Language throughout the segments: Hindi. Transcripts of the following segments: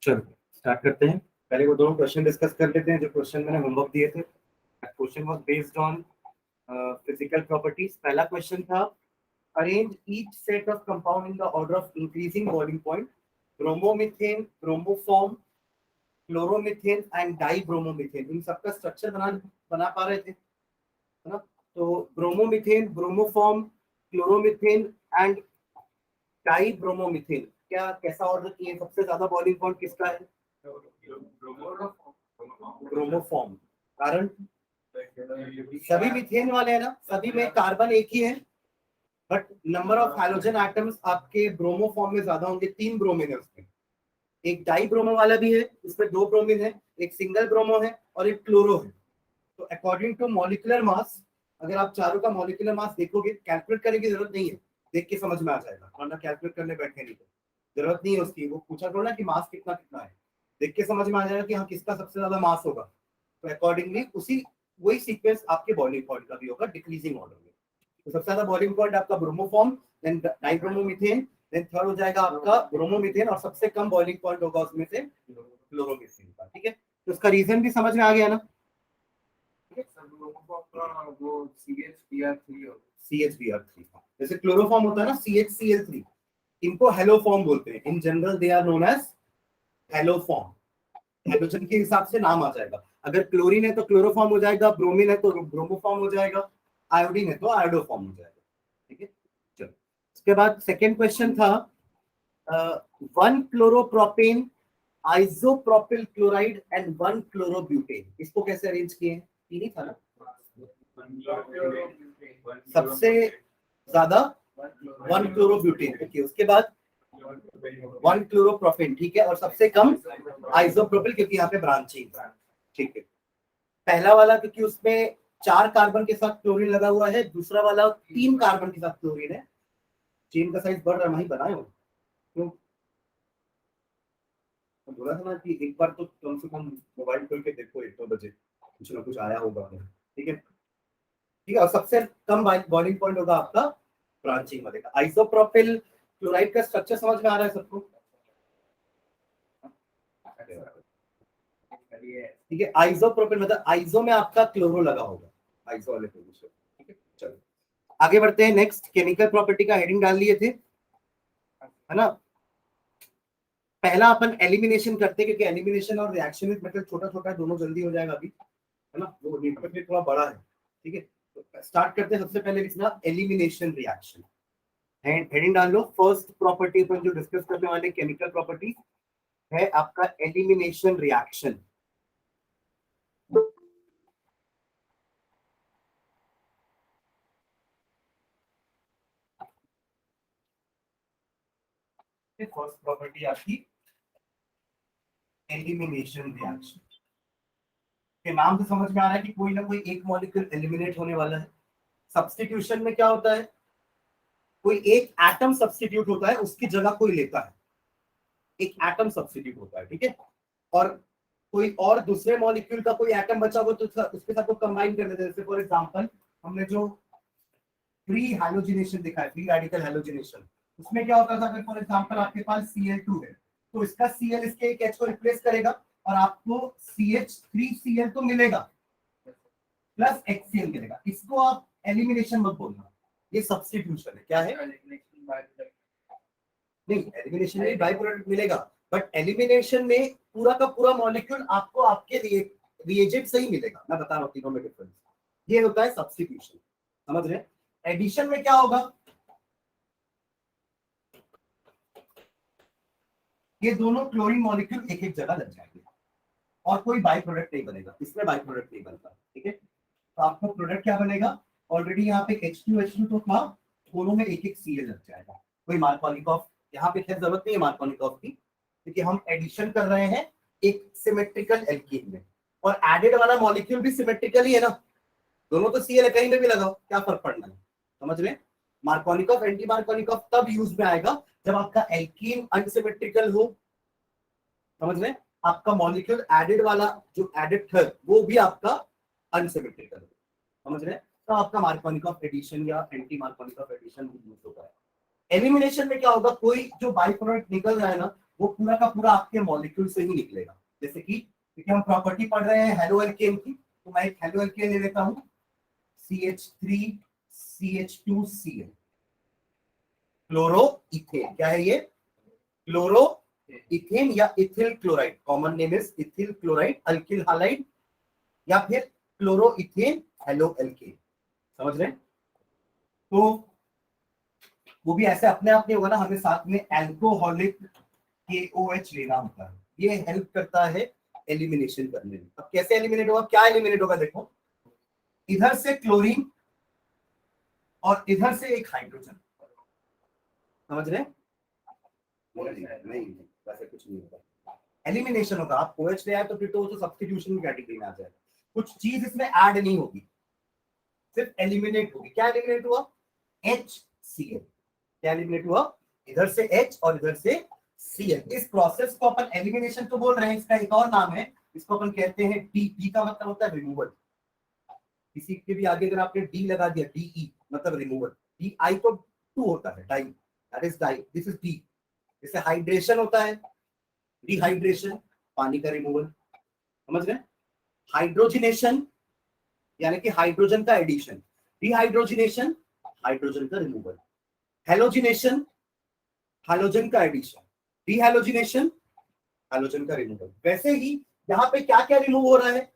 चलो स्टार्ट करते हैं। पहले वो दोनों क्वेश्चन डिस्कस कर लेते हैं जो क्वेश्चन मैंने होमवर्क दिए थे। Question was based on physical properties. पहला क्वेश्चन था arrange each set of compound in the order of increasing boiling point, bromomethane, bromoform, chloromethane and dibromomethane. इन सबका स्ट्रक्चर बना पा रहे थे, है ना? तो bromomethane, bromoform, chloromethane and dibromomethane, क्या कैसा ऑर्डर किए? सबसे ज्यादा बॉइलिंग पॉइंट किसका है? ब्रोमोफॉर्म। कारण सभी मीथेन वाले हैं ना, सभी में कार्बन एक ही है, but number of hydrogen atoms आपके ब्रोमोफॉर्म में ज्यादा होंगे। 3 ब्रोमीन है उसमें। एक डाई ब्रोमो वाला भी है, इसमें 2 ब्रोमीन है, एक सिंगल ब्रोमो है और एक क्लोरो है। तो अकॉर्डिंग टू मॉलिक्यूलर मास, अगर आप चारों का मॉलिक्यूलर मास देखोगे, कैलकुलेट करने की जरूरत नहीं है, देख के समझ में आ जाएगा, वरना कैलकुलेट करने बैठे नहीं तो जरूरत नहीं है उसकी। वो पूछा करो ना कि मास कितना कितना है, देख के समझ में आ जाएगा कि हाँ किसका सबसे ज्यादा मास होगा। तो अकॉर्डिंगली उसी वही सीक्वेंस आपके बॉइलिंग पॉइंट का भी होगा डिक्रीजिंग ऑर्डर में। तो सबसे ज्यादा बॉइलिंग पॉइंट आपका ब्रोमोफॉर्म, देन डाइब्रोमोमीथेन, देन थर्ड हो जाएगा आपका ब्रोमोमीथेन और सबसे कम बॉइलिंग पॉइंट होगा उसमें से क्लोरोमीथेन का। ठीक है, तो उसका रीजन भी समझ में आ गया ना? वो CHBr3 जैसे क्लोरोफॉर्म होता है ना CHCl3, इनको हेलोफॉर्म बोलते हैं। In general they are known as haloform. Hydrogen के हिसाब से नाम आ जाएगा। अगर क्लोरीन है तो क्लोरोफॉर्म हो जाएगा, ब्रोमीन है तो ब्रोमोफॉर्म हो जाएगा, आयोडीन है तो आयोडोफॉर्म हो जाएगा। ठीक है, चलो उसके बाद सेकेंड क्वेश्चन था 1 chloropropane, isopropyl chloride and 1 chlorobutane. इसको कैसे अरेंज किए हैं? तीन ही था ना? सबसे ज्यादा 1 क्लोरोब्यूटेन, ओके। उसके बाद 1 क्लोरोप्रोपेन, ठीक है, और सबसे कम आइसोप्रोपिल, क्योंकि यहाँ पे ब्रांचिंग। ठीक है, पहला वाला क्योंकि उसमें 4 कार्बन के साथ क्लोरीन लगा हुआ है, दूसरा वाला 3 कार्बन के साथ क्लोरीन है। चेन का साइज बढ़ रहा है, वही बनाए हो क्यों? बोला था ना कि एक बार तो कम से कम मोबाइल खोल के देखो, 1-2 बजे कुछ ना कुछ आया होगा। ठीक है, ठीक है, और सबसे कम बॉइलिंग पॉइंट होगा आपका ब्रांचिंग वाले का। आइसोप्रोपिल क्लोराइड का स्ट्रक्चर समझ में आ रहा है सबको? ठीक है, आइसोप्रोपिल मतलब आइसो में आपका क्लोरो लगा होगा, आइसो वाले पोजीशन। ठीक है, चलो आगे बढ़ते हैं। नेक्स्ट केमिकल प्रॉपर्टी का हेडिंग डाल लिए थे, है ना? पहला अपन एलिमिनेशन करते हैं, क्योंकि एलिमिनेशन और रिएक्शन में मतलब छोटा छोटा दोनों जल्दी हो जाएगा अभी, है ना? वो नेटवर्क थोड़ा बड़ा है। ठीक है, तो स्टार्ट करते हैं। सबसे पहले लिखना एलिमिनेशन रिएक्शन। हेडिंग डाल लो। फर्स्ट प्रॉपर्टी अपन जो डिस्कस करने वाले केमिकल प्रॉपर्टी है आपका एलिमिनेशन रिएक्शन। फर्स्ट प्रॉपर्टी आपकी एलिमिनेशन रिएक्शन के नाम से समझ में आ रहा है कि कोई ना कोई एक मॉलिक्यूल एलिमिनेट होने वाला है। सब्स्टिट्यूशन में क्या होता है? कोई एक एटम सब्स्टिट्यूट होता है, उसकी जगह कोई लेता है, एक एटम सब्स्टिट्यूट होता है। ठीक है, और कोई और दूसरे मॉलिक्यूल का कोई एटम बचा हो तो उसके साथ वो कंबाइन कर देते हैं। जैसे फॉर एग्जांपल हमने जो फ्री हैलोजिनेशन देखा है, फ्री रेडिकल हैलोजिनेशन, उसमें क्या होता था? अगर फॉर एग्जांपल आपके पास Cl2 है तो इसका Cl इसके एक H को रिप्लेस करेगा और आपको CH3Cl तो मिलेगा प्लस HCl मिलेगा। इसको आप एलिमिनेशन मत बोलना, ये सब्स्टिट्यूशन है। क्या है? नहीं, एलिमिनेशन में बाई प्रोडक्ट मिलेगा, बट एलिमिनेशन में पूरा का पूरा मॉलिक्यूल आपको आपके रिएजेंट से ही मिलेगा। मैं बता रहा हूँ तीनों में डिफरेंस। ये होता है सब्स्टिट्यूशन, समझ रहे हैं? एडिशन में क्या होगा? ये दोनों क्लोरीन मॉलिक्यूल एक एक जगह लग जाएंगे और कोई बाई प्रोडक्ट नहीं बनेगा। इसमें बाई प्रोडक्ट नहीं बनता। ठीक है, तो आपको प्रोडक्ट क्या बनेगा? ऑलरेडी यहाँ पे H2H2 तो था, दोनों में एक एक Cl लग जाएगा। कोई मार्कोनिकॉफ यहाँ पे खैर जरूरत नहीं है मार्कोनिकॉफ की, क्योंकि हम एडिशन कर रहे हैं एक सिमेट्रिकल एल्कीन में, और एडेड वाला मॉलिक्यूल भी सिमेट्रिकल ही है ना, दोनों तो Cl है, कहीं पे भी लगाओ, क्या फर्क पड़ना है, समझ रहे? मार्कोनिकॉफ एंटी मार्कोनिकॉफ तब यूज में आएगा जब आपका एल्कीन अनसिमेट्रिकल हो, समझ रहे? आपका मॉलिक्यूल एडेड वाला जो एडेड है वो भी आपका अनसिमेट्रिकल हो, समझ रहे? तो आपका मार्कोनिकॉफ एडिशन या एंटी मार्कोनिकॉफ एडिशन यूज होता है। एलिमिनेशन में क्या होगा, कोई जो बाई प्रोडक्ट निकल रहा है ना वो पूरा का पूरा आपके मॉलिक्यूल से ही निकलेगा। जैसे कि क्योंकि हम प्रॉपर्टी पढ़ रहे हैं हेलो एल्केन की, तो मैं एक हेलो एल्केन ले लेता हूं, CH3CH2Cl, क्लोरो इथेन। क्या है ये? क्लोरो इथेन या ethyl chloride, common name is ethyl chloride, alkyl halide या फिर क्लोरो इथेन हेलो एल्केन, समझ रहे? तो वो भी ऐसे अपने आप नहीं होगा ना, हमें साथ में एल्कोहलिक KOH लेना होता है, ये हेल्प करता है एलिमिनेशन करने में। अब कैसे एलिमिनेट होगा, क्या एलिमिनेट होगा, देखो इधर से क्लोरीन और इधर से एक हाइड्रोजन, समझ रहे? नहीं वैसे कुछ नहीं होगा, एलिमिनेशन होगा। आप OH ले आए तो फिर तो वो तो सब्स्टिट्यूशन की कैटेगरी में आ जाएगा, कुछ चीज इसमें ऐड नहीं होगी, सिर्फ एलिमिनेट होगी। क्या एलिमिनेट हुआ? HCl। क्या एलिमिनेट हुआ? इधर से H और इधर से Cl। इस प्रोसेस को अपन एलिमिनेशन तो बोल रहे हैं, इसका एक और नाम है, इसको अपन कहते हैं डी का मतलब होता है रिमूवल। किसी के भी आगे अगर आपने डी लगा दिया, DE मतलब रिमूवल, DI तो 2 होता है, di, that is di, this is di. जैसे हाइड्रेशन होता है, डिहाइड्रेशन, पानी का रिमूवल, समझ रहे? हाइड्रोजिनेशन यानी कि हाइड्रोजन का एडिशन, डिहाइड्रोजिनेशन हाइड्रोजन का रिमूवल, हेलोजिनेशन हाइड्रोजन का एडिशन, डिहाइड्रोजिनेशन हाइड्रोजन का रिमूवल। वैसे ही यहाँ पे क्या क्या रिमूव हो रहा है?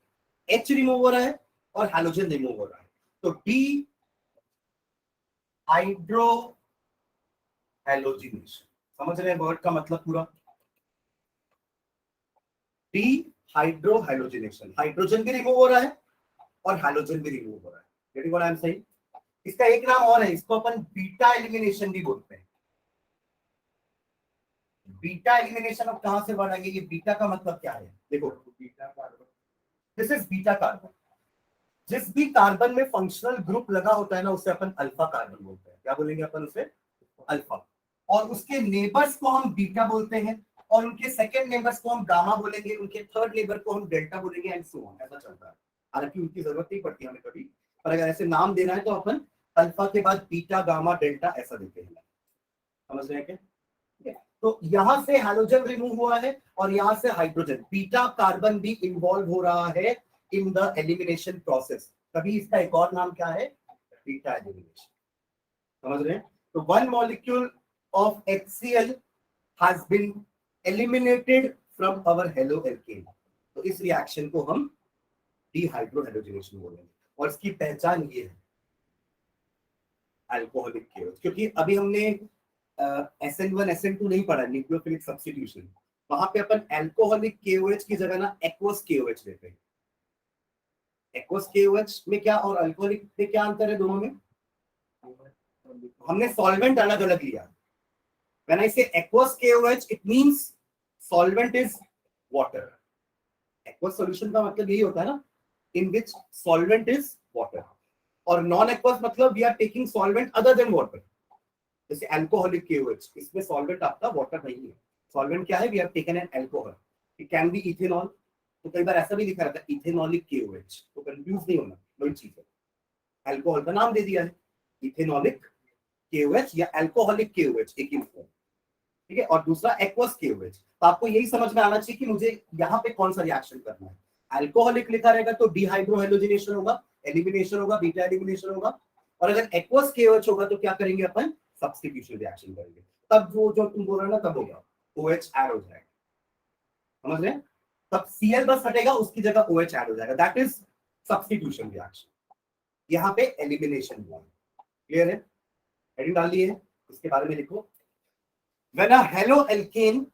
H रिमूव हो रहा है और हाइड्रोजन रिमूव हो रहा है। तो डी हाइड्रो हेलोजिनेशन, समझ रहे हैं वर्ड का मतलब पूरा? डी हाइड्रो हेलोजिनेशन, हाइड्रोजन भी रिमूव हो रहा है और हाइड्रोजन भी रिमूव हो रहा है। Getting what I am saying? इसका एक नाम और है, इसको अपन बीटा एलिमिनेशन भी बोलते हैं। बीटा एलिमिनेशन अब कहां से वर्ड आ गया? ये बीटा का मतलब क्या है, देखो beta carbon, this is beta carbon. जिस भी कार्बन में फंक्शनल ग्रुप लगा होता है ना उसे अपन अल्फा कार्बन बोलते हैं। क्या बोलेंगे अपन उसे? अल्फा। और उसके नेबर्स को हम बीटा बोलते हैं, और उनके सेकंड नेबर्स को हम गामा बोलेंगे, उनके थर्ड नेबर को हम डेल्टा बोलेंगे, एंड सो ऑन। ऐसा चलता है, हालांकि उनकी जरूरत नहीं पड़ती हमें कभी, पर अगर ऐसे नाम देना है तो अपन अल्फा के बाद बीटा गामा डेल्टा ऐसा देते हैं, समझ रहे हैं क्या? तो यहां से हाइड्रोजन रिमूव हुआ है और यहां से हाइड्रोजन, बीटा कार्बन भी इन्वॉल्व हो रहा है इन द एलिमिनेशन प्रोसेस। तभी इसका एक और नाम क्या है? बीटा एलिमिनेशन, समझ रहे हैं? तो one molecule of HCl has been eliminated from our halo alkane। तो इस रिएक्शन को हम डिहाइड्रोहेलोजिनेशन बोलेंगे, और इसकी पहचान ये है अल्कोहलिक केओएच। क्योंकि अभी हमने SN1 SN2 नहीं पढ़ा, न्यूक्लियोफिलिक सब्स्टिट्यूशन, वहां पे अपन अल्कोहलिक केओएच की जगह ना एक्वस केओएच लेते हैं। एक्वस केओएच में क्या और अल्कोहलिक में क्या अंतर है दोनों में? हमने सॉल्वेंट अलग अलग लिया। When I say aqueous KOH, it means solvent is water. Aqueous solution का मतलब यही होता है ना, in which solvent is water. और non aqueous मतलब we are taking solvent other than water. जैसे alcoholic KOH, इसमें solvent आपका water नहीं है। Solvent क्या है? We have taken an alcohol. It can be ethanol. तो कई बार ऐसा भी लिखा रहता है इथेनॉलिक KOH, तो कंफ्यूज नहीं होना, वही चीज है। अल्कोहल का नाम दे दिया है, इथेनॉलिक KOH या अल्कोहलिक KOH, एक ही फॉर्म, ठीक है। और दूसरा एक्वस केओएच। तो आपको यही समझ में आना चाहिए कि मुझे यहाँ पे कौन सा रिएक्शन करना है। अल्कोहलिक लिखा रहेगा तो डिहाइड्रोहेलोजिनेशन होगा, एलिमिनेशन होगा, बीटा एलिमिनेशन होगा। और अगर एक्वस केओएच होगा तो क्या करेंगे अपन? सब्स्टिट्यूशन रिएक्शन करेंगे। तब वो जो तुम बोल रहे हो ना, तब होगा OH ऐड हो जाएगा, समझ रहे हैं? तब Cl बस हटेगा, उसकी जगह OH ऐड हो जाएगा, दैट इज सब्स्टिट्यूशन रिएक्शन। यहाँ पे एलिमिनेशन हुआ, क्लियर है? हेडिंग डाल दी है, इसके बारे में लिखो। When a haloalkane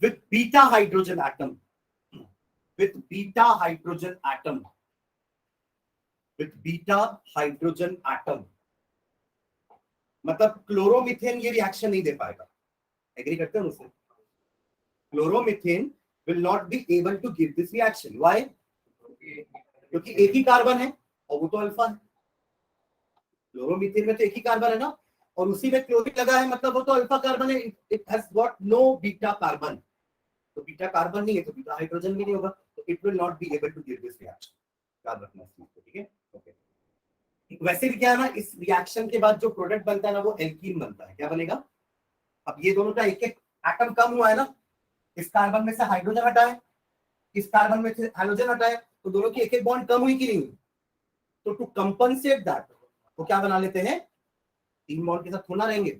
with beta hydrogen atom मतलब क्लोरोमीथेन ये रिएक्शन नहीं दे पाएगा। एग्री करते हो मुझसे? Chloromethane will not be able to give this reaction. Why? क्योंकि एक ही कार्बन है और वो तो अल्फा है। क्लोरोमीथेन में तो एक ही कार्बन है ना, और उसी में क्लोरीन लगा है, मतलब वो तो अल्फा कार्बन है। It has got no beta carbon, तो बीटा कार्बन नहीं है तो बीटा हाइड्रोजन भी नहीं होगा, तो it will not be able to give this reaction. याद रखना इस चीज को, ठीक है। ओके, वैसे भी क्या है ना, इस रिएक्शन के बाद जो प्रोडक्ट बनता है ना वो एल्कीन बनता है। क्या बनेगा? अब ये दोनों का एक एक एटम कम हुआ है ना, इस कार्बन में से हाइड्रोजन हटाए, इस कार्बन में से हाइड्रोजन हटाए, तो दोनों की एक एक बॉन्ड कम हुई कि नहीं हुई? तो टू कंपनसेट दैट वो क्या बना लेते हैं, तीन बॉन्ड के साथ होना रहेंगे।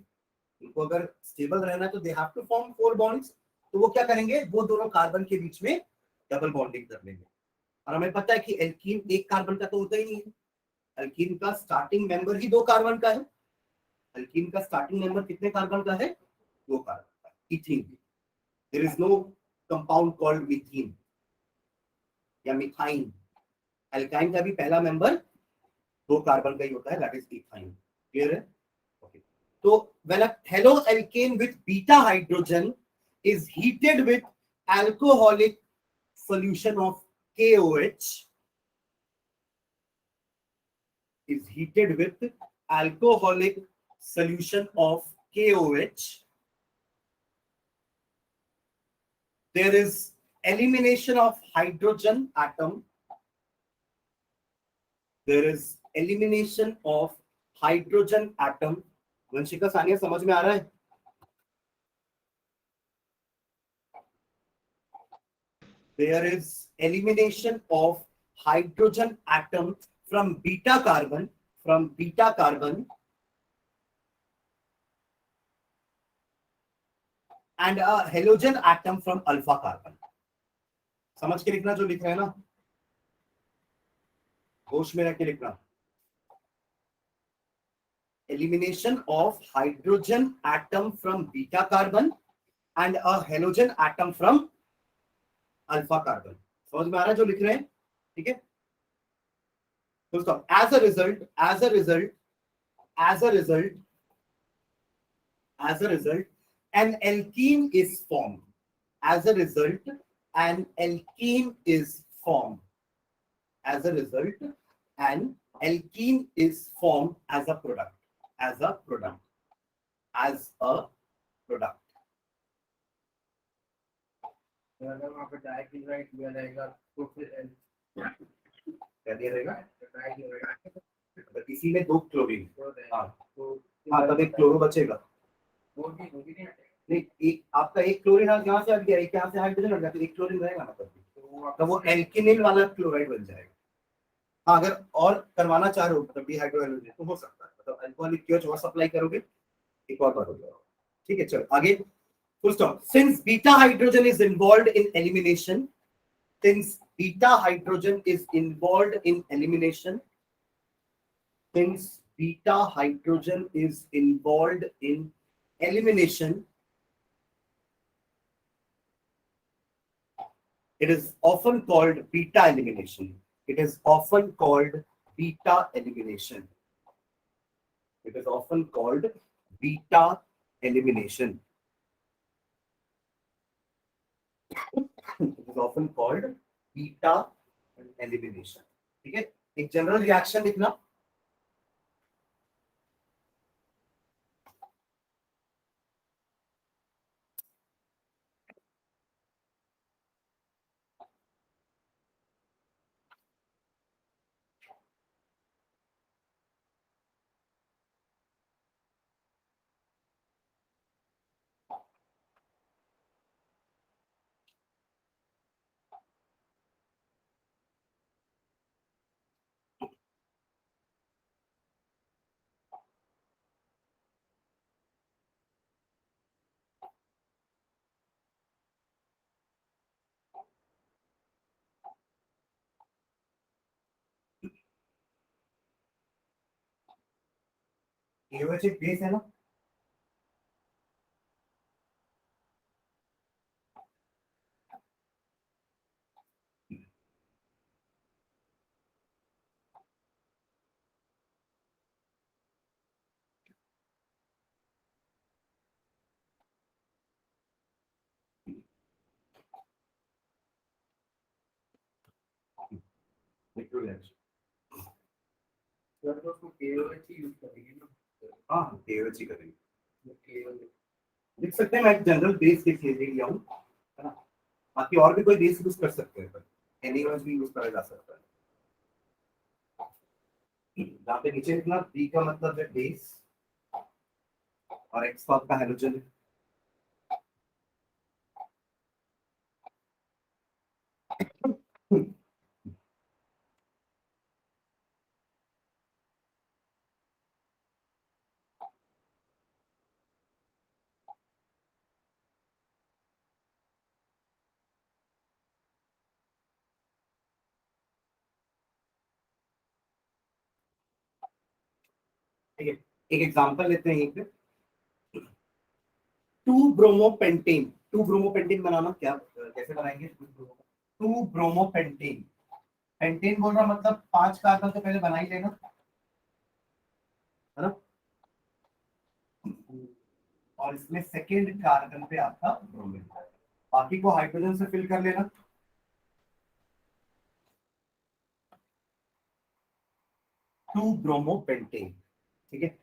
उनको अगर स्टेबल रहना है तो they have to form four bonds. तो वो क्या करेंगे, वो दोनों कार्बन के बीच में डबल बॉन्डिंग कर लेंगे। और हमें पता है कि एल्कीन एक कार्बन का तो होता ही नहीं है, एल्कीन का स्टार्टिंग मेंबर ही दो कार्बन का है। एल्कीन का स्टार्टिंग मेंबर कितने कार्बन का है? दो कार्बन का। Ethene, there is no compound called methene या मिथाइन। एल्काइन का भी पहला मेंबर दो कार्बन का ही होता है, दैट इज इथाइन। क्लियर है? ओके, तो when a haloalkane with beta hydrogen is heated with alcoholic solution of KOH, is heated with alcoholic solution of KOH, there is elimination of hydrogen atom, there is elimination of hydrogen atom। Vanshika Sania समझ में आ रहा है? There is elimination of hydrogen atom from beta carbon, and a halogen atom from alpha carbon। समझ के लिखना जो लिख रहे हैं ना, होश में रख के लिखना। Elimination of hydrogen atom from beta carbon and a halogen atom from alpha carbon। समझ में आ रहा है जो लिख रहे हैं? ठीक है, दोस्तों। as a result an alkene is formed। as a result an alkene is formed as a product, as a product। अगर वहाँ पे डाइक्लोराइड दिया जाएगा तो फिर क्या दिया रहेगा? अगर किसी में दो क्लोरीन, हाँ तब एक क्लोरो बचेगा। वो भी नहीं नहीं, एक आपका एक क्लोरीन यहाँ से हट गया, एक यहाँ से हाइड्रोजन हट गया, तो एक क्लोरीन रहेगा ना तब, तो वो एल्केनिल वाला क्लोराइड बन जाएगा। हाँ, अगर और करवाना चाह रहे हो मतलब डिहाइड्रो एल्यूमिनेट तो हो सकता है, मतलब अल्कोहलिक क्योच और सप्लाई करोगे, एक और बार हो जाएगा। ठीक है, चलो आगे। Full stop. Since beta hydrogen is involved in elimination, since beta hydrogen is involved in elimination, since beta hydrogen is involved in elimination, it is often called beta elimination। It is often called beta elimination। It is often called beta elimination। It is often called beta elimination। ठीक है, एक जनरल रिएक्शन लिखना। KOH एक बेस है ना, रिएक्शन। सर तो उसको KOH ही यूज करेंगे ना। हाँ KOH ही करेंगे। KOH लिख सकते हैं, मैं जनरल बेस के लिए लिया हूँ, है ना। बाकी और भी कोई बेस यूज कर सकते हैं, NaOH भी यूज करा जा सकता है। यहाँ पे नीचे लिखना B का मतलब है बेस और X का आपका हाइड्रोजन है। ठीक है, एक एग्जांपल लेते हैं यहीं पे। 2 ब्रोमोपेंटेन। 2 ब्रोमोपेंटेन बनाना क्या कैसे बनाएंगे? 2 ब्रोमोपेंटेन। पेंटेन बोल रहा मतलब 5 कार्बन तो पहले बना ही लेना, है ना। और इसमें सेकेंड कार्बन पे आपका ब्रोमीन, बाकी को हाइड्रोजन से फिल कर लेना। टू ब्रोमोपेंटेन, ठीक है।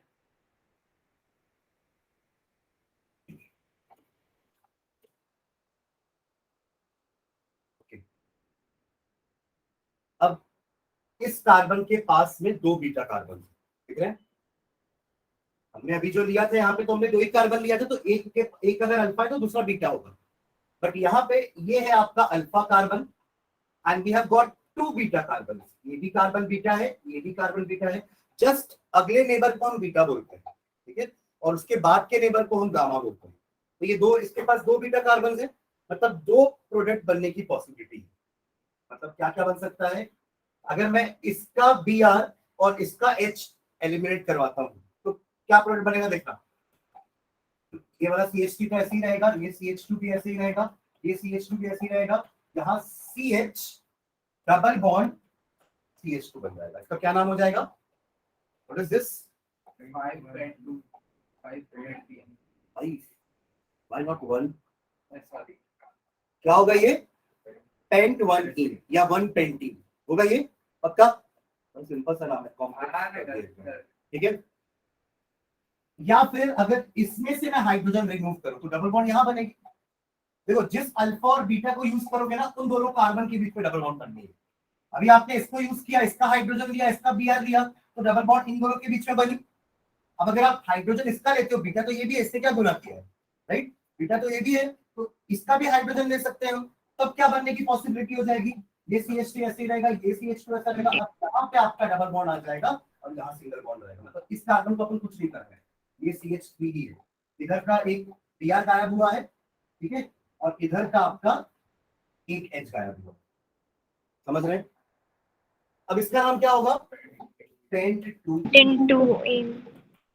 अब इस कार्बन के पास में 2 बीटा कार्बन, ठीक है। हमने अभी जो लिया था यहाँ पे, तो हमने 2 ही कार्बन लिया था, तो एक अगर अल्फा है तो दूसरा बीटा होगा। बट यहाँ पे ये है आपका alpha carbon and we have got 2 beta carbon. ये भी कार्बन बीटा है, ये भी कार्बन बीटा है। जस्ट अगले नेबर को हम बीटा बोलते हैं, ठीक है, और उसके बाद के नेबर को हम गामा बोलते हैं। तो ये दो, इसके पास 2 बीटा कार्बन है, मतलब 2 प्रोडक्ट बनने की पॉसिबिलिटी है। मतलब क्या क्या बन सकता है? अगर मैं इसका Br और इसका H एलिमिनेट करवाता हूं तो क्या प्रोडक्ट बनेगा? देखना, ये वाला CH3 तो ऐसे ही रहेगा, ये CH2 भी ऐसे ही रहेगा, ये CH2 भी ऐसे ही रहेगा। यहाँ CH डबल बॉन्ड CH2 बन जाएगा। इसका क्या नाम हो जाएगा? What is this? 5.2 5.2 why not 1? Sorry क्या होगा ये? पेंट 1 या 1 पेंटीन होगा ये, पक्का। सिंपल सा नाम है, कॉम्प्लेक्स, ठीक है। या फिर अगर इसमें से मैं हाइड्रोजन रिमूव करूं तो डबल बॉन्ड यहां बनेगी। देखो, जिस अल्फा और बीटा को यूज करोगे ना, उन दोनों कार्बन के बीच में डबल बॉन्ड बननी है। अभी आपने इसको यूज किया, इसका हाइड्रोजन लिया, इसका Br लिया, तो डबल बॉन्ड इन दोनों के बीच में बनी। अब अगर आप हाइड्रोजन इसका लेते हो, बीटा तो ये भी है, इससे क्या गुना किया है, राइट? बीटा तो ये भी है, तो इसका भी हाइड्रोजन ले सकते हैं हम। तब क्या बनने की पॉसिबिलिटी हो जाएगी? ये CH3 ऐसे ही रहेगा, ये CH2 ऐसा रहेगा। अब यहाँ पे आपका डबल बॉन्ड आ जाएगा और यहाँ सिंगल बॉन्ड रहेगा। मतलब इस कार्बन को अपन कुछ नहीं कर रहे हैं, ये CH3 ही है। इधर का एक Br गायब हुआ है, ठीक है, और इधर का आपका एक H गायब हुआ। समझ रहे हैं? अब इसका नाम क्या होगा? Pent 2। Ten two in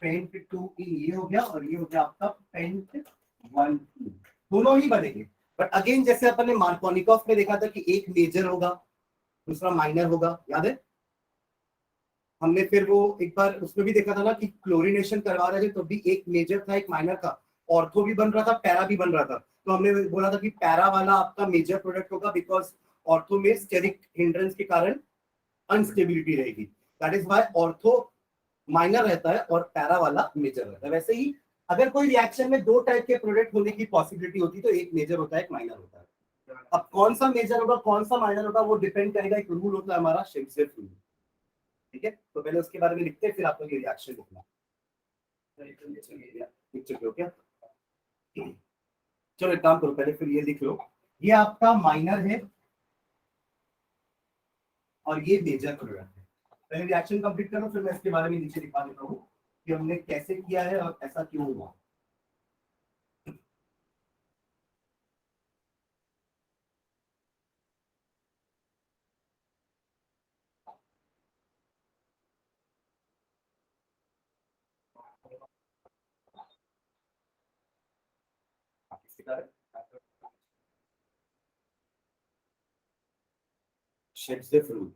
pent 2E ये हो गया, और ये हो गया आपका पेंट 1E। दोनों ही बनेंगे, बट अगेन जैसे अपन ने मार्कोनिकॉफ में देखा था कि एक मेजर होगा दूसरा माइनर होगा, याद है? हमने फिर वो एक बार उसमें भी देखा था ना कि क्लोरीनेशन करवा रहे थे तो भी एक मेजर था एक माइनर था, ऑर्थो भी बन रहा था, पैरा भी बन रहा था। तो हमने बोला था कि पैरा वाला आपका मेजर प्रोडक्ट होगा, बिकॉज ऑर्थो में स्टेरिक हिंड्रेंस के कारण अनस्टेबिलिटी रहेगी। That is why ortho minor रहता है और पैरा वाला मेजर रहता है। वैसे ही अगर कोई रिएक्शन में 2 टाइप के प्रोडक्ट होने की पॉसिबिलिटी होती है, तो एक मेजर होता है, एक माइनर होता है। अब कौन सा मेजर होगा कौन सा माइनर होगा वो डिपेंड करेगा, एक रूल होता है हमारा, शेक्सपियर रूल, ठीक है। तो पहले उसके बारे में लिखते हैं, फिर आपको ये रिएक्शन लिखना। लिख चुके हो क्या? चलो एक काम करो, पहले फिर ये लिख लो, ये आपका माइनर है और ये मेजर प्रोडक्ट है। पहले रिएक्शन कंप्लीट करो, फिर मैं इसके बारे में नीचे लिखा देता हूँ कि हमने कैसे किया है और ऐसा क्यों हुआ। Shakespeare rule.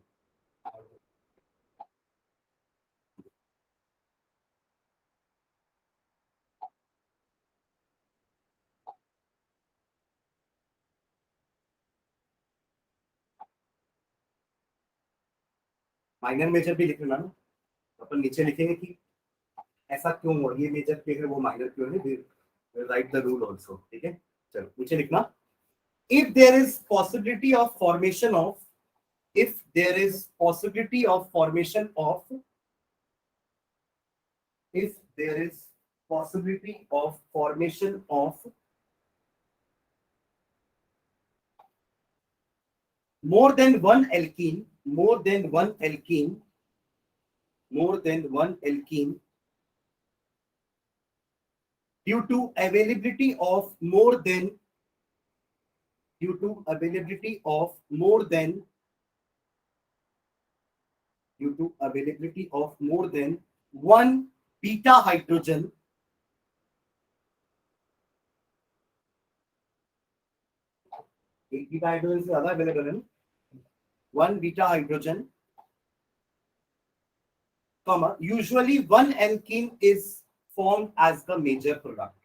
माइनर मेजर भी लिखना ना, अपन नीचे लिखेंगे कि ऐसा क्यों हुआ, ये मेजर क्यों है वो माइनर क्यों है, राइट द रूल ऑल्सो। ठीक है, चलो नीचे लिखना, if there is possibility of formation of, if there is possibility of formation of, if there is possibility of formation of more than one alkene, more than one alkene, more than one alkene due to availability of more than, due to availability of more than, due to availability of more than one beta hydrogen, एक बीटा हाइड्रोजन से ज्यादा अवेलेबल है, one beta hydrogen, comma, usually one alkene is formed as the major product.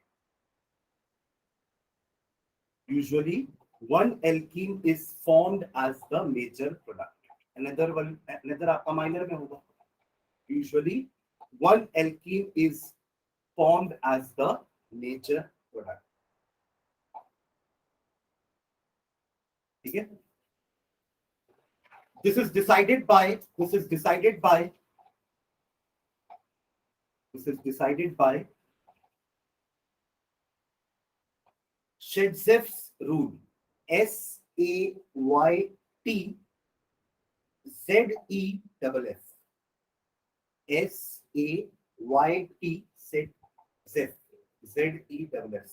Usually one alkene is formed as the major product. Another one, another आपका minor में होगा. Usually one alkene is formed as the major product. ठीक है? This is decided by, this is decided by, this is decided by Shedzeff's rule. SAYTZEFF. SAYT Shedzeff. ZEFF.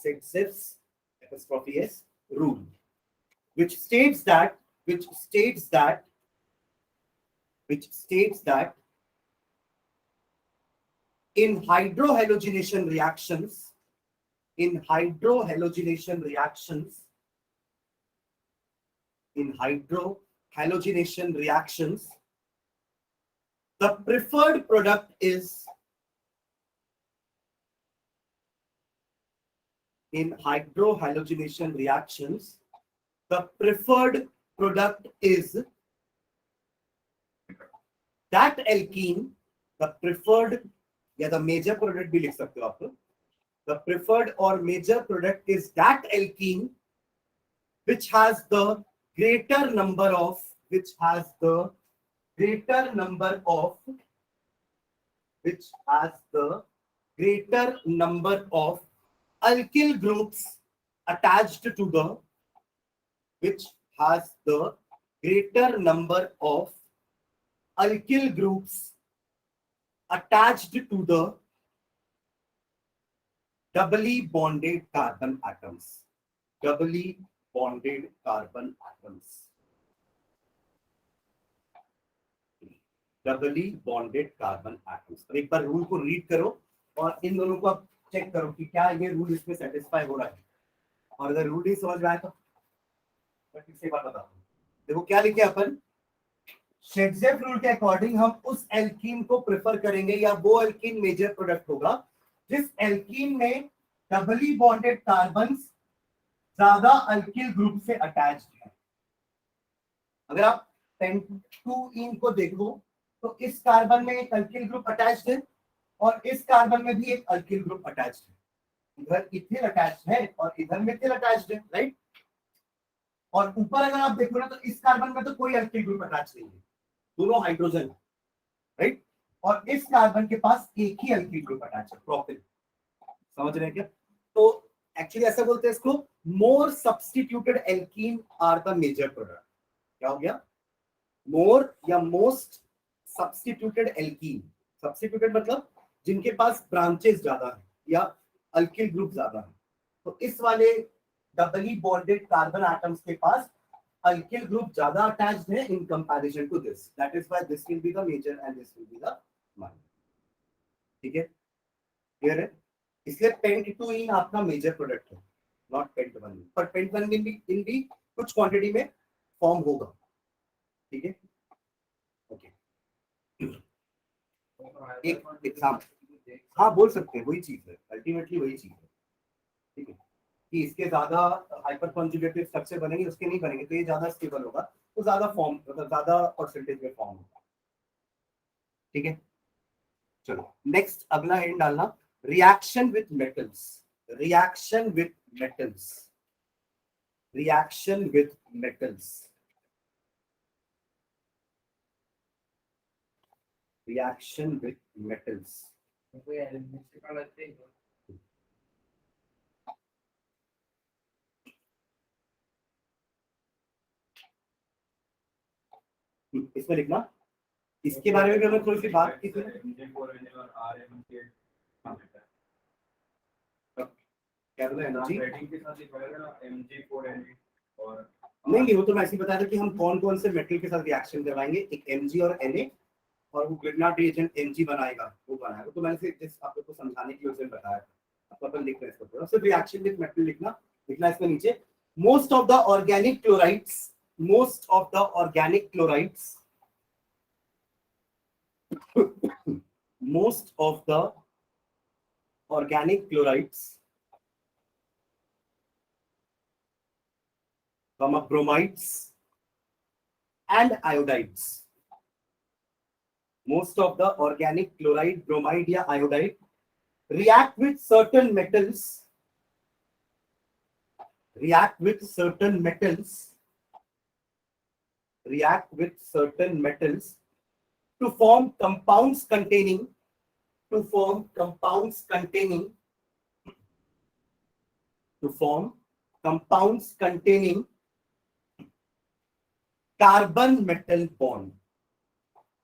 Shedzeff's apostrophe S rule, which states that, which states that, which states that in hydrohalogenation reactions, in hydrohalogenation reactions, in hydrohalogenation reactions, the preferred product is, in hydrohalogenation reactions, the preferred product is that alkene, the preferred या the major product भी लिख सकते हो आप लोग, the preferred or major product is that alkene which has the greater number of, which has the greater number of, which has the greater number of alkyl groups attached to the, which has the greater number of alkyl groups attached to the doubly bonded carbon atoms, doubly bonded carbon atoms, doubly bonded carbon atoms. अब एक बार रूल को रीड करो और इन दोनों को आप चेक करो कि क्या ये रूल इसमें सेटिस्फाई हो रहा है, और अगर रूल नहीं समझ में आए तो ठीक से बात बताता हूँ। देखो क्या लिखे अपन, शेड्जेफ रूल के अकॉर्डिंग हम उस एल्कीन को प्रेफर करेंगे या वो एल्कीन मेजर प्रोडक्ट होगा जिस एल्कीन में डबली बॉन्डेड कार्बन्स ज्यादा अल्किल ग्रुप से अटैच्ड है। अगर आप पेंटूइन को देखो तो इस कार्बन में एक अल्किल ग्रुप अटैच्ड है और इस कार्बन में भी एक अल्किल ग्रुप अटैच्ड है, इधर इथिल अटैच्ड है और इधर मिथिल अटैच्ड है, राइट। और ऊपर अगर आप देखो ना तो इस कार्बन में तो कोई अल्किल ग्रुप अटैच नहीं है, दोनों हाइड्रोजन, राइट। और इस कार्बन के पास एक ही अल्किल ग्रुप अटैच है, प्रोपिल। समझ रहे हैं क्या? तो एक्चुअली ऐसा बोलते हैं इसको, more substituted alkene are the major product. क्या हो गया? मोर या मोस्ट सब्स्टिट्यूटेड एल्कीन, सब्स्टिट्यूटेड मतलब जिनके पास ब्रांचेस ज्यादा है या अल्किल ग्रुप ज्यादा है। तो इस वाले डबली बॉन्डेड कार्बन एटम्स के पास alkyl group ज्यादा attached है in comparison to this. That is why this will be the major and this will be the minor. ठीक है, क्लियर है? इसलिए पेंटूइन आपका मेजर प्रोडक्ट है, नॉट पेंटवन। पर पेंटवन भी कुछ क्वांटिटी में फॉर्म होगा, ठीक है, ओके। एक एग्जांपल, हाँ बोल सकते हैं, वही चीज है, अल्टीमेटली वही चीज है, ठीक है, कि इसके ज्यादा हाइपर कॉन्जुगेटिव स्ट्रक्चर बनेंगे, उसके नहीं बनेंगे, तो ये ज्यादा स्टेबल होगा, तो ज्यादा फॉर्म, मतलब ज्यादा परसेंटेज में फॉर्म होगा। ठीक है, चलो नेक्स्ट अगला एंड डालना, reaction with metals, reaction with metals, reaction with metals, reaction with metals. कोई एलिमेंट का लगते हैं इसमें लिखना, इसके बारे में भी हमें थोड़ी सी बात की थी। क्या बोला एनर्जी? नहीं, वो तो मैं ऐसे ही बताया था कि हम कौन कौन से मेटल के साथ रिएक्शन करवाएंगे, एक Mg और Na, और वो ग्रिग्नार्ड रिएजेंट Mg बनाएगा, वो बनाएगा। तो मैंने सिर्फ आप लोग को समझाने के लिए उसे बताया था। अब अपन लिख रहे हैं इसको, थोड़ा सिर्फ रिएक्शन विद मेटल लिखना, लिखना इसमें नीचे, most of the organic chlorides, most of the organic chlorides, most of the organic chlorides, bromides and iodides, most of the organic chloride, bromide या iodide react with certain metals, react with certain metals, react with certain metals to form compounds containing, to form compounds containing, to form compounds containing carbon metal bond,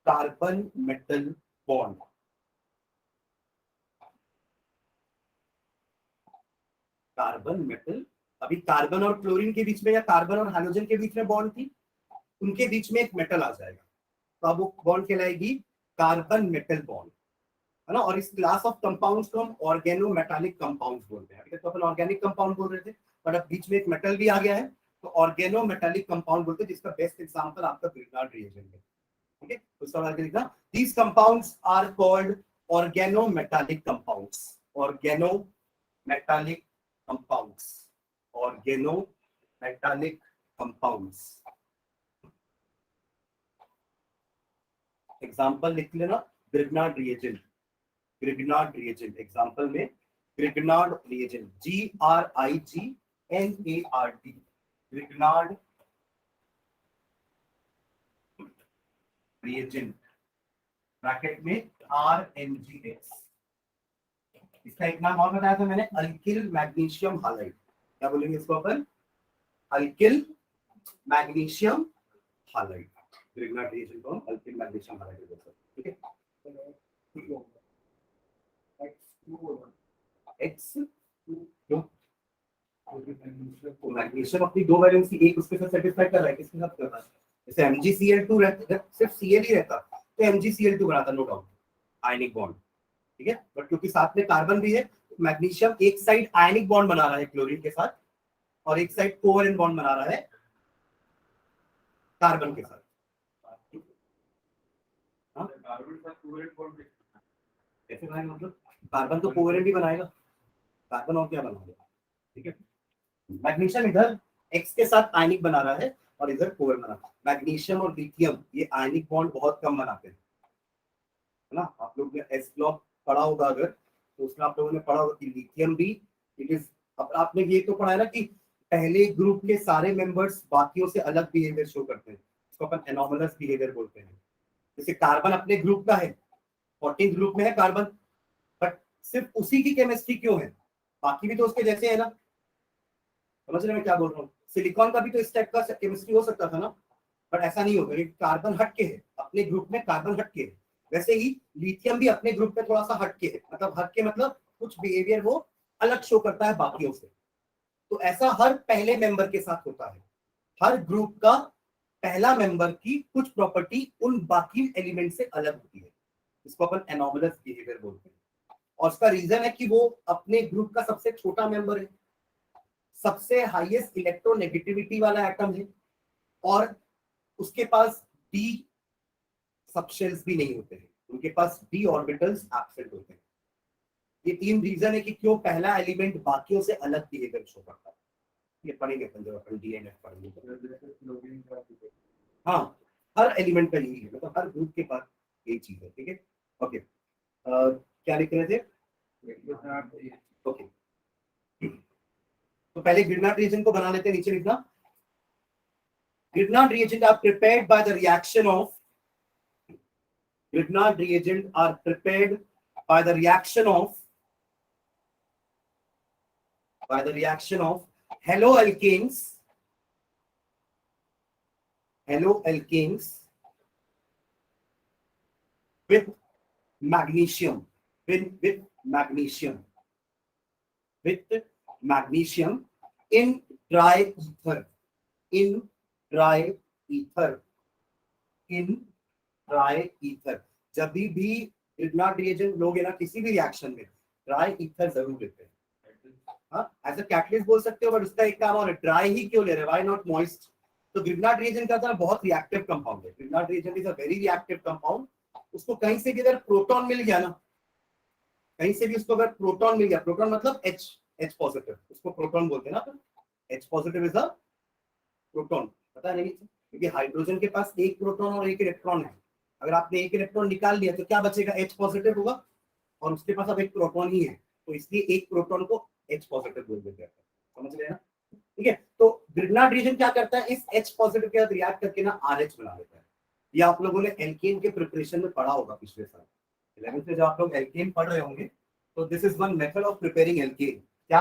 carbon metal bond, carbon metal. अभी कार्बन और क्लोरीन के बीच में या कार्बन और हाइड्रोजन के बीच में बॉन्ड थी, उनके बीच में एक मेटल आ जाएगा, तो अब वो बॉन्ड कहलाएगी कार्बन मेटल बॉन्ड, है ना। और इस क्लास ऑफ कंपाउंड्स को हम ऑर्गेनोमेटालिक कंपाउंड्स बोलते हैं। अभी तक तो अपन ऑर्गेनिक कंपाउंड बोल रहे थे, पर अब बीच में एक मेटल भी आ गया है, तो ऑर्गेनोमेटालिक कंपाउंड बोलते हैं, जिसका बेस्ट एग्जांपल आपका ग्रिग्नार्ड रिएजेंट है। ठीक है, तो उसका आगे लिखना, these compounds are called organometallic compounds, organometallic compounds, organometallic compounds. Example लिख लेना, Grignard reagent, Grignard reagent example में Grignard reagent, GRIGNARD, Grignard reagent, bracket में RMgX। इसका एक नाम और बताया था मैंने, अल्किल मैग्नीशियम हालाइड। क्या बोलेंगे इसको अपन? Alkyl magnesium halide. Grignard reagent को हम अल्किल मैग्नीशियम हालाइड बोलते हैं। ठीक है, मैग्नीशियम अपनी दो वैलेंसी, एक उसके साथ सेटिस्फाई कर रहा है, किसके साथ कर रहा है? जैसे MgCl2 रहता, सिर्फ Cl ही रहता तो MgCl2 बनाता, नो डाउट, आयनिक बॉन्ड। ठीक है, बट क्योंकि साथ में कार्बन भी है, मैग्नीशियम एक साइड आयनिक बॉन्ड बना रहा है क्लोरीन के साथ, और एक साइड कोवेलेंट बॉन्ड बना रहा है कार्बन के साथ। कैसे बनाएगा? मतलब कार्बन तो कोवेलेंट भी बनाएगा, कार्बन और क्या बनाएगा? ठीक है, मैग्नीशियम इधर X के साथ आयनिक बना रहा है और इधर कोवेलेंट बना रहा है। मैग्नीशियम और लिथियम ये आयनिक बॉन्ड बहुत कम बनाते हैं, है ना। आप लोग ने एस ब्लॉक पढ़ा होगा अगर, तो उसमें आप लोगों ने पढ़ा होगा कि लिथियम भी इट इज, अब आपने ये तो पढ़ा है ना कि पहले ग्रुप के सारे मेंबर्स बाकियों से अलग बिहेवियर शो करते हैं, इसको अपन एनोमलस बिहेवियर बोलते हैं। जैसे कार्बन अपने ग्रुप का है, 14 ग्रुप में है कार्बन, बट सिर्फ उसी की केमिस्ट्री क्यों है, बाकी भी तो उसके जैसे है ना। समझ रहे मैं क्या बोल रहा हूँ? सिलिकॉन का भी तो इस टाइप का केमिस्ट्री हो सकता था ना, बट ऐसा नहीं होगा, कार्बन हटके है, अपने ग्रुप में कार्बन हटके है। वैसे ही लिथियम भी अपने ग्रुप में थोड़ा सा हटके है, मतलब हटके मतलब कुछ बिहेवियर वो अलग शो करता है बाकियों से। तो ऐसा हर पहले मेंबर के साथ होता है, हर ग्रुप का पहला मेंबर की कुछ प्रॉपर्टी उन बाकी एलिमेंट से अलग होती है, इसको अपन एनोमलस बिहेवियर बोलते हैं। और उसका रीजन है कि वो अपने ग्रुप का सबसे छोटा मेंबर है, सबसे हाईएस्ट इलेक्ट्रोनेगेटिविटी वाला एटम है, और उसके पास डी सबशेल्स भी नहीं होते हैं, उनके पास डी ऑर्बिटल्स एब्सेंट होते हैं। ये तीन रीजन है कि क्यों पहला एलिमेंट बाकियों से अलग बिहेवियर शो करता है। ये पढ़ेंगे अपन जब अपन डीएनए पढ़ेंगे। हाँ, हर एलिमेंट का यही है, मतलब हर ग्रुप के पास ये चीज है, ठीक है। ओके, क्या लिख रहे थे? ओके, तो पहले ग्रिग्नार्ड रिएजेंट को बना लेते हैं, नीचे लिखना। Grignard reagent are prepared by the reaction of Grignard reagent are prepared by the reaction of haloalkanes with magnesium with magnesium in dry ether in dry ether जब भी ग्रिग्नार्ड रिएजेंट लोगे ना किसी भी रिएक्शन में, ड्राई ईथर जरूर लेते हैं। हाँ, एज अ कैटलिस्ट बोल सकते हो, बट उसका एक काम और है, ड्राई ही क्यों ले रहे हैं, व्हाई नॉट मॉइस्ट? तो ग्रिग्नार्ड रिएजेंट का था बहुत रिएक्टिव कंपाउंड है। Grignard reagent is a very reactive compound. उसको कहीं से भी अगर प्रोटॉन मिल गया ना, कहीं से भी उसको अगर प्रोटॉन मिल गया, प्रोटॉन मतलब H पॉजिटिव, उसको प्रोटॉन बोलते हैं ना। तो H positive is a proton, पता नहीं, क्योंकि हाइड्रोजन के पास एक प्रोटॉन और एक इलेक्ट्रॉन है। अगर आपने एक इलेक्ट्रॉन निकाल लिया तो क्या बचेगा? H पॉजिटिव होगा, और उसके पास अब एक प्रोटॉन ही है, तो इसलिए एक प्रोटॉन को H पॉजिटिव बोल देते हैं। समझ रहे हैं ना? ठीक है, तो ग्रिग्नार्ड रिएजेंट क्या करता है, इस H पॉजिटिव के साथ रिएक्ट करके ना RH बना देता है। ये आप लोगों ने एल्केन के प्रिपरेशन में पढ़ा होगा पिछले साल 11th में, जब आप लोग एल्केन पढ़ रहे होंगे, तो this is one method of preparing alkane. क्या?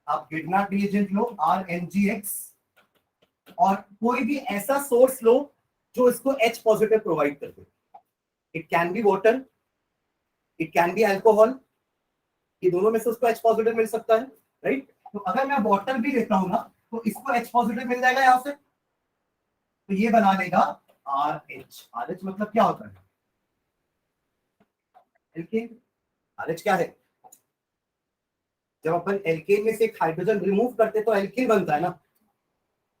आप ग्रिग्नार्ड रिएजेंट लो RNGX, और कोई भी ऐसा सोर्स लो जो इसको H पॉजिटिव प्रोवाइड कर दे। It can be water, it can be alcohol, ये दोनों में से उसको H पॉजिटिव मिल सकता है, राइट? तो अगर मैं वाटर भी लेता हूं ना, तो इसको H पॉजिटिव मिल जाएगा यहां से, तो ये बना लेगा RH मतलब क्या होता है? एल्केन। RH क्या है? जब अपन एल्केन में से एक हाइड्रोजन रिमूव करते तो एल्किल बनता है ना,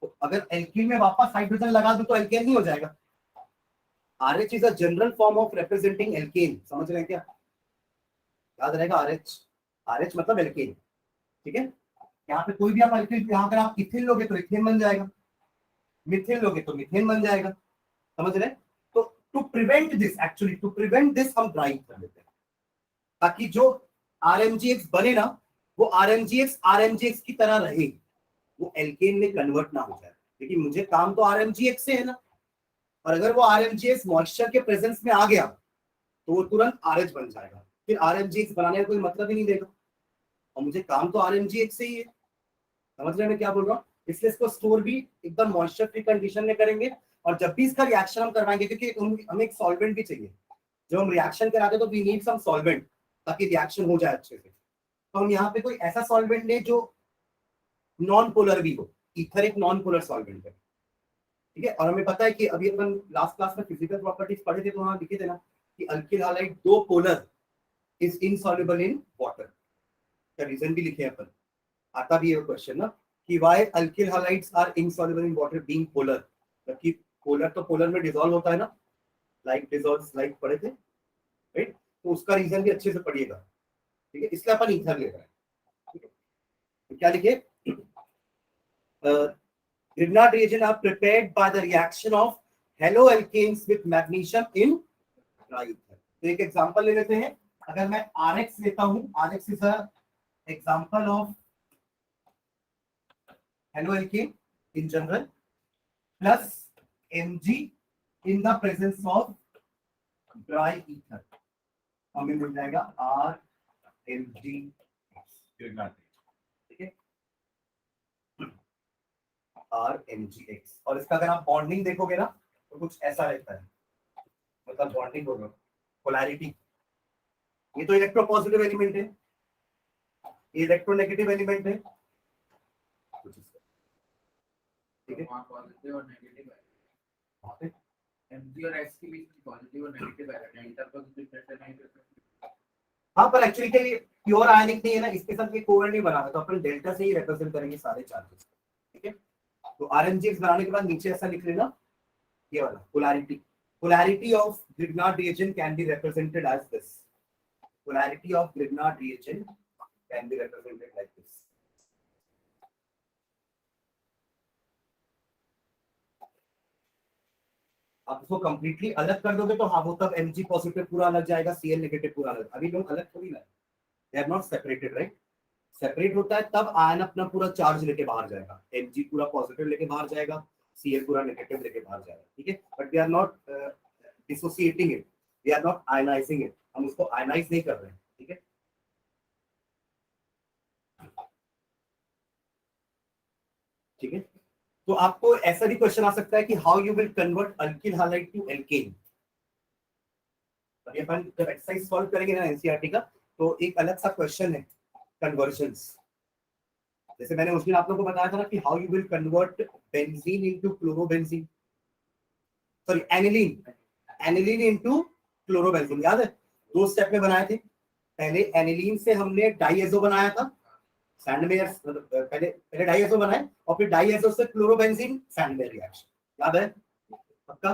तो अगर एल्किल में वापस हाइड्रोजन लगा दूं तो एल्केन नहीं हो जाएगा? RH is a general form of representing alkane. समझ रहे हैं क्या? याद रहेगा, RH मतलब एल्केन, ठीक है। यहाँ पे कोई भी आप एल्केन, यहाँ अगर आप इथिन लोगे तो इथेन बन जाएगा, मिथेन लोगे तो मिथेन बन जाएगा। समझ रहे हैं? तो टू प्रिवेंट दिस हम ड्राई कर देते हैं, ताकि जो RMGX बने ना, वो RMGX की तरह रहे, वो एल्केन में कन्वर्ट ना हो जाए। लेकिन मुझे काम तो RMGX से है ना, और अगर वो RMGX मॉइस्चर के प्रेजेंस में आ गया तो वो तुरंत RH बन जाएगा, फिर RMGX बनाने का कोई मतलब ही नहीं देगा, और मुझे काम तो RMGX से ही है। समझ रहे हैं मैं क्या बोल रहा हूँ? इसलिए इसको स्टोर भी एकदम मॉइस्चर फ्री कंडीशन में करेंगे, और जब भी इसका रिएक्शन हम करवाएंगे, क्योंकि हमें एक सॉल्वेंट भी चाहिए, जब हम रिएक्शन कराते तो वी नीड सम सॉल्वेंट, ताकि रिएक्शन हो जाए अच्छे से। तो हम यहाँ पे कोई ऐसा सॉल्वेंट ले जो नॉन पोलर भी हो। ईथर एक नॉन पोलर सॉल्वेंट है, ठीक है। और हमें पता है कि अभी अपन लास्ट क्लास में फिजिकल प्रॉपर्टीज पढ़े थे, तो वहां लिखे थे ना कि alkyl halide though polar is insoluble in water. का रीजन भी लिखे अपन, आता भी है क्वेश्चन ना, कि why alkyl halides are insoluble in water being polar. जबकि पोलर तो पोलर में डिसॉल्व होता है ना, लाइक डिसॉल्व्स लाइक पढ़े थे, राइट? तो उसका रीजन भी अच्छे से पढ़िएगा, ठीक है। इसलिए अपन ईथर ले रहे हैं, ठीक है। तो क्या लिखे? Grignard reagent are prepared by the reaction of haloalkanes with magnesium in dry ether. तो एक एग्जांपल ले लेते हैं। अगर मैं RX लेता हूं, RX is a example of haloalkane in general plus Mg in the presence of dry ether, हमें मिल जाएगा RMG, ठीक है, RMGX। और इसका अगर आप बॉन्डिंग देखोगे ना, तो कुछ ऐसा रहता है, मतलब बॉन्डिंग हो, पोलैरिटी। ये तो इलेक्ट्रोपॉजिटिव एलिमेंट है, ये इलेक्ट्रोनेगेटिव एलिमेंट है, ठीक है। पॉजिटिव और नेगेटिव है, वहाँ पे Mg और X के बीच में पॉजिटिव और नेगेटिव है, डेल्टा पॉजिटिव प्रेशर नहीं कर सकते। हाँ, पर एक्चुअली क्या ये प्योर आयनिक नहीं है ना, इसके साथ ये कोवेलेंट नहीं बना है, तो अपन डेल्टा से ही रिप्रेजेंट करेंगे सारे चार्जेस, ठीक है। तो RMGX बनाने के बाद नीचे ऐसा लिख लेना, ये वाला polarity of Grignard reagent can be represented as this. Polarity of Grignard reagent can be represented like this. आप उसको कंप्लीटली अलग कर दोगे तो हाँ वो तब Mg पॉजिटिव पूरा अलग जाएगा, Cl नेगेटिव पूरा अलग। अभी लोग अलग थोड़ी ना, they are not separated, right. Separate होता है तब आयन अपना पूरा चार्ज लेके बाहर जाएगा, Mg पूरा पॉजिटिव लेके बाहर जाएगा, Cl पूरा नेगेटिव लेके बाहर जाएगा, ठीक है। But we are not dissociating it, we are not ionizing it, हम उसको आयनाइज नहीं कर रहे हैं, ठीक है। ठीक है, तो आपको ऐसा भी क्वेश्चन आ सकता है कि how you will convert alkyl halide to alkane. ये अपन जब एक्सरसाइज सॉल्व करेंगे ना एनसीईआरटी का, तो एक अलग सा क्वेश्चन है कन्वर्जन्स। जैसे मैंने उस दिन आप लोगों को बताया था ना कि how you will convert benzene into chlorobenzene, sorry aniline, aniline into chlorobenzene, याद है? दो स्टेप में बनाए थे। पहले एनिलीन से हमने डाइएजो बनाया था, सैंडमेयर, पहले पहले डाइएजो बनाए और फिर डाइएजो से क्लोरोबेंजीन सैंडमेयर रिएक्शन, याद है? पक्का?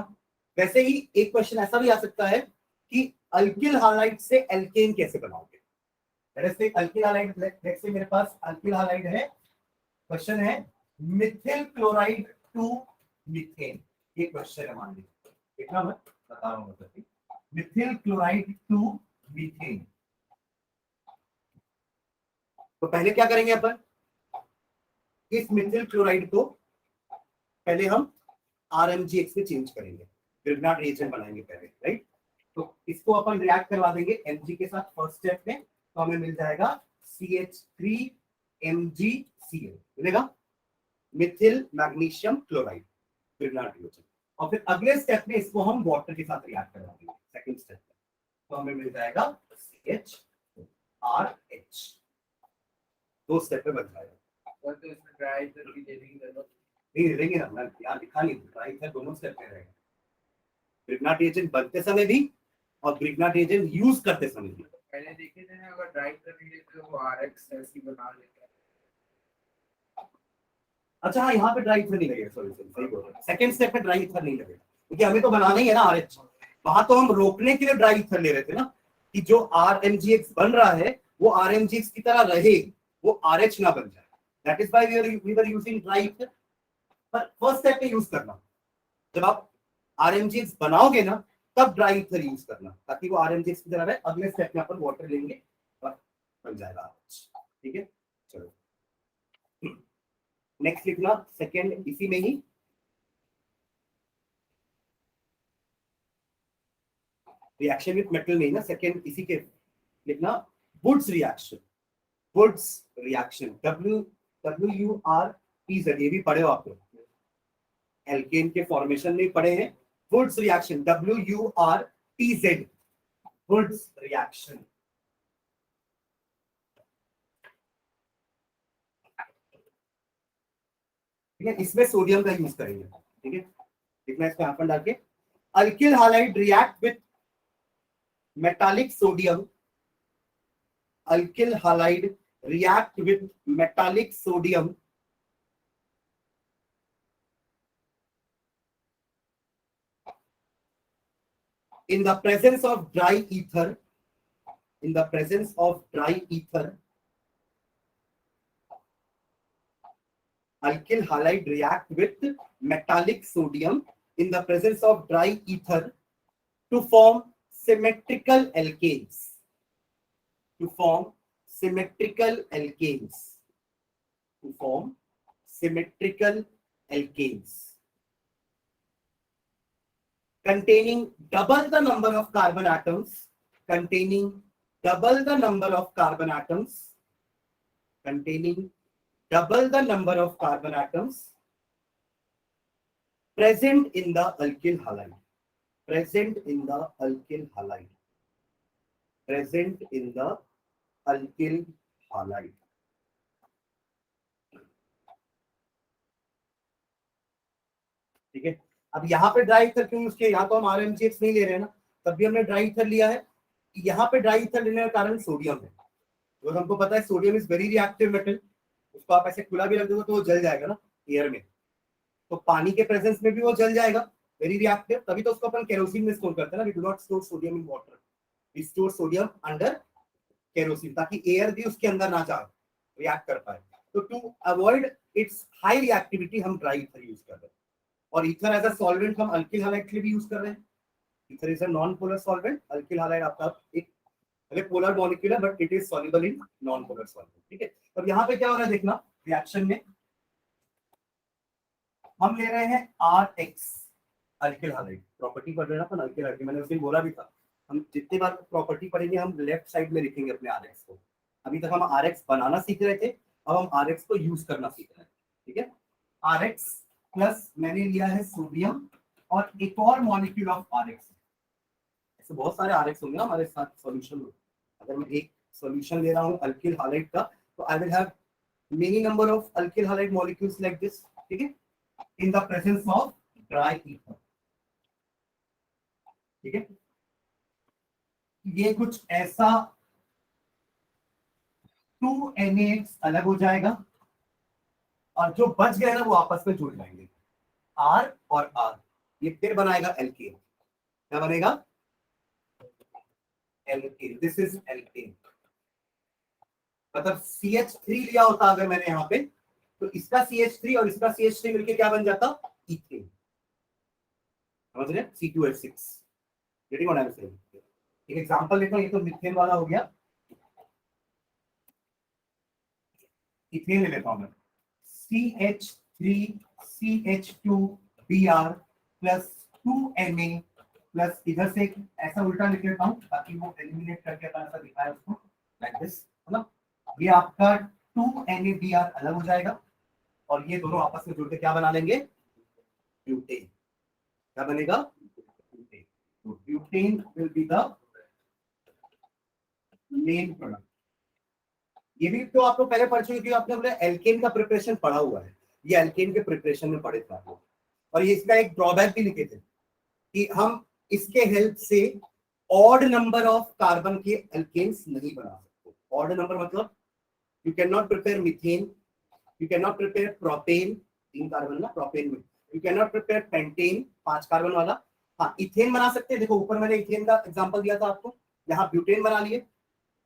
वैसे ही एक क्वेश्चन ऐसा भी आ सकता है कि अल्किल हैलाइड से एल्केन कैसे बनाओगे। जैसे अल्किल हैलाइड, लेट्स से मेरे पास अल्किल हैलाइड है, क्वेश्चन है मिथिल क्लोराइड टू मीथेन, ये क्वेश्चन है, मान लीजिए देखना मैं बता रहा हूँ, मतलब मिथिल क्लोराइड टू मीथेन। तो पहले क्या करेंगे अपन, इस मिथिल क्लोराइड को पहले हम RMgX में चेंज करेंगे, ग्रिग्नार्ड रिएजेंट बनाएंगे पहले, राइट। तो इसको अपन रिएक्ट करवा देंगे Mg के साथ फर्स्ट स्टेप में, तो हमें मिल जाएगा CH3MgCl, मिलेगा Mithil magnesium chloride, Grignard reagent. और फिर अगले स्टेप में इसको हम वाटर के साथ रिएक्ट करवा देंगे सेकंड स्टेप में, तो हमें मिल जाएगा CHRH, दो स्टेप में बन जाएगा। और तो इसमें ड्राई ईथर भी दे देंगे दोनों, नहीं देंगे ना, मैं यार दिखा नहीं, ड्राई ईथर दोनों स्टेप में रहेगा, ग्रिग्नार्ड रिएजेंट बनते समय भी और ग्रिग्नार्ड रिएजेंट यूज करते समय भी। पहले देखे थे ना, अगर ड्राई ईथर नहीं लेते तो वो RX ऐसी बना लेते हैं। अच्छा हाँ, यहाँ पे ड्राई ईथर नहीं लगेगा, सॉरी सॉरी, सही बोल रहे हैं, सेकंड स्टेप में ड्राई ईथर नहीं लगेगा, क्योंकि हमें तो बनाना ही है ना RH। वहां तो हम रोकने के लिए ड्राई ईथर ले रहे थे ना, कि जो RMgX बन रहा है वो RMgX की तरह रहे, वो RH ना बन जाए, that is why we were using dry ether. पर फर्स्ट स्टेप में यूज करना, जब आप RMgX बनाओगे ना तब ड्राई ईथर यूज करना, ताकि वो RMgX की तरह रहे। अगले स्टेप में अपन वाटर लेंगे और बन जाएगा RH, ठीक है। चलो नेक्स्ट लिखना, सेकेंड इसी में ही, रिएक्शन विद मेटल नहीं ना, सेकेंड इसी के लिखना, Wurtz reaction, Wurtz reaction, WURTZ, ये भी पढ़े हो आप लोग, एल्केन के फॉर्मेशन में पढ़े हैं। Wurtz reaction WURTZ, Wurtz reaction. ठीक है, इसमें सोडियम का यूज करेंगे, ठीक है। लिखना इसको यहाँ पर डाल के, alkyl halide react with metallic sodium, alkyl halide react with metallic sodium in the presence of dry ether, in the presence of dry ether, alkyl halide react with metallic sodium in the presence of dry ether to form symmetrical alkanes, to form symmetrical alkanes, to form symmetrical alkanes containing double the number of carbon atoms, containing double the number of carbon atoms, containing double the number of carbon atoms present in the alkyl halide, present in the alkyl halide, present in the alkyl halide. ठीक है, अब यहाँ पे ड्राई ईथर क्यों यूज किया, यहाँ तो हम RMgX नहीं ले रहे हैं ना, तब भी हमने ड्राई ईथर लिया है। यहाँ पे ड्राई ईथर लेने का कारण सोडियम है, तो हमको पता है sodium is very reactive metal, उसको आप ऐसे खुला भी रख दोगे तो वो जल जाएगा ना एयर में, तो पानी के प्रेजेंस में भी वो जल जाएगा, वेरी रिएक्टिव। तभी तो उसको अपन केरोसिन में स्टोर करते हैं ना, we do not store sodium in water, we store sodium under kerosene, ताकि एयर भी उसके अंदर ना जाए, रिएक्ट कर पाए। तो to avoid its high reactivity हम ड्राई ईथर यूज कर रहे हैं। और ईथर एज अ सॉल्वेंट हम अल्किल हैलाइड के लिए भी यूज कर रहे हैं। Ether is a non polar solvent, alkyl halide आपका एक पोलर मॉलिक्यूल है but it is soluble in non polar solvent, ठीक है। अब यहाँ पे क्या हो रहा है देखना, रिएक्शन में हम ले रहे हैं RX अल्किल हैलाइड, प्रॉपर्टी पढ़ रहे हैं ना अल्किल हैलाइड, मैंने उस दिन बोला भी था हम जितनी बार प्रॉपर्टी पढ़ेंगे हम लेफ्ट साइड में लिखेंगे अपने RX को। अभी तक हम RX बनाना सीख रहे थे, अब हम RX को यूज करना सीख रहे हैं, ठीक है। RX प्लस मैंने लिया है सोडियम और एक और मॉलिक्यूल ऑफ RX। ऐसे बहुत सारे RX होंगे ना हमारे साथ सॉल्यूशन में। अगर मैं एक सॉल्यूशन ले रहा हूँ अल्किल हैलाइड का तो I will have many number of alkyl halide molecules like this, ठीक है, in the presence of dry ether, ठीक है। ये कुछ ऐसा 2NaX अलग हो जाएगा और जो बच गए ना वो आपस में जुड़ जाएंगे, R और R, ये फिर बनाएगा एल्केन। क्या बनेगा? एल्केन। This is alkane. मतलब CH3 लिया होता अगर मैंने यहाँ पे तो इसका CH3 और इसका CH3 मिलके क्या बन जाता? ईथेन। समझ रहे? C2H6। Getting what I am saying? एक एग्जांपल लेता हूं, ये तो मीथेन वाला हो गया, इथेन ले लेता हूं मैं। CH3CH2Br प्लस 2Na प्लस इधर से ऐसा उल्टा लिख लेता हूं ताकि वो एलिमिनेट करके अपना ऐसा दिखाए उसको, लाइक दिस, है ना। ये आपका 2NaBr अलग हो जाएगा और ये दोनों आपस में जुड़ के क्या बना लेंगे? ब्यूटेन। क्या बनेगा? ब्यूटेन। तो butane will be the main product. ये भी तो आप लोग पहले पढ़ चुके, आपने बोला एल्केन का प्रिपरेशन पढ़ा हुआ है, ये एल्केन के प्रिपरेशन में पढ़े थे आप लोग। और ये इसका एक ड्रॉबैक भी लिखे थे कि हम इसके हेल्प से ऑड नंबर ऑफ कार्बन के एल्केन्स नहीं बना सकते। ऑड नंबर मतलब you can not prepare methane, you can not prepare propane, 3 carbon ना प्रोपेन में, you can not prepare pentane 5 carbon वाला। हाँ इथेन बना सकते हैं, देखो ऊपर मैंने इथेन का एग्जांपल दिया था आपको, यहाँ ब्यूटेन बना लिए।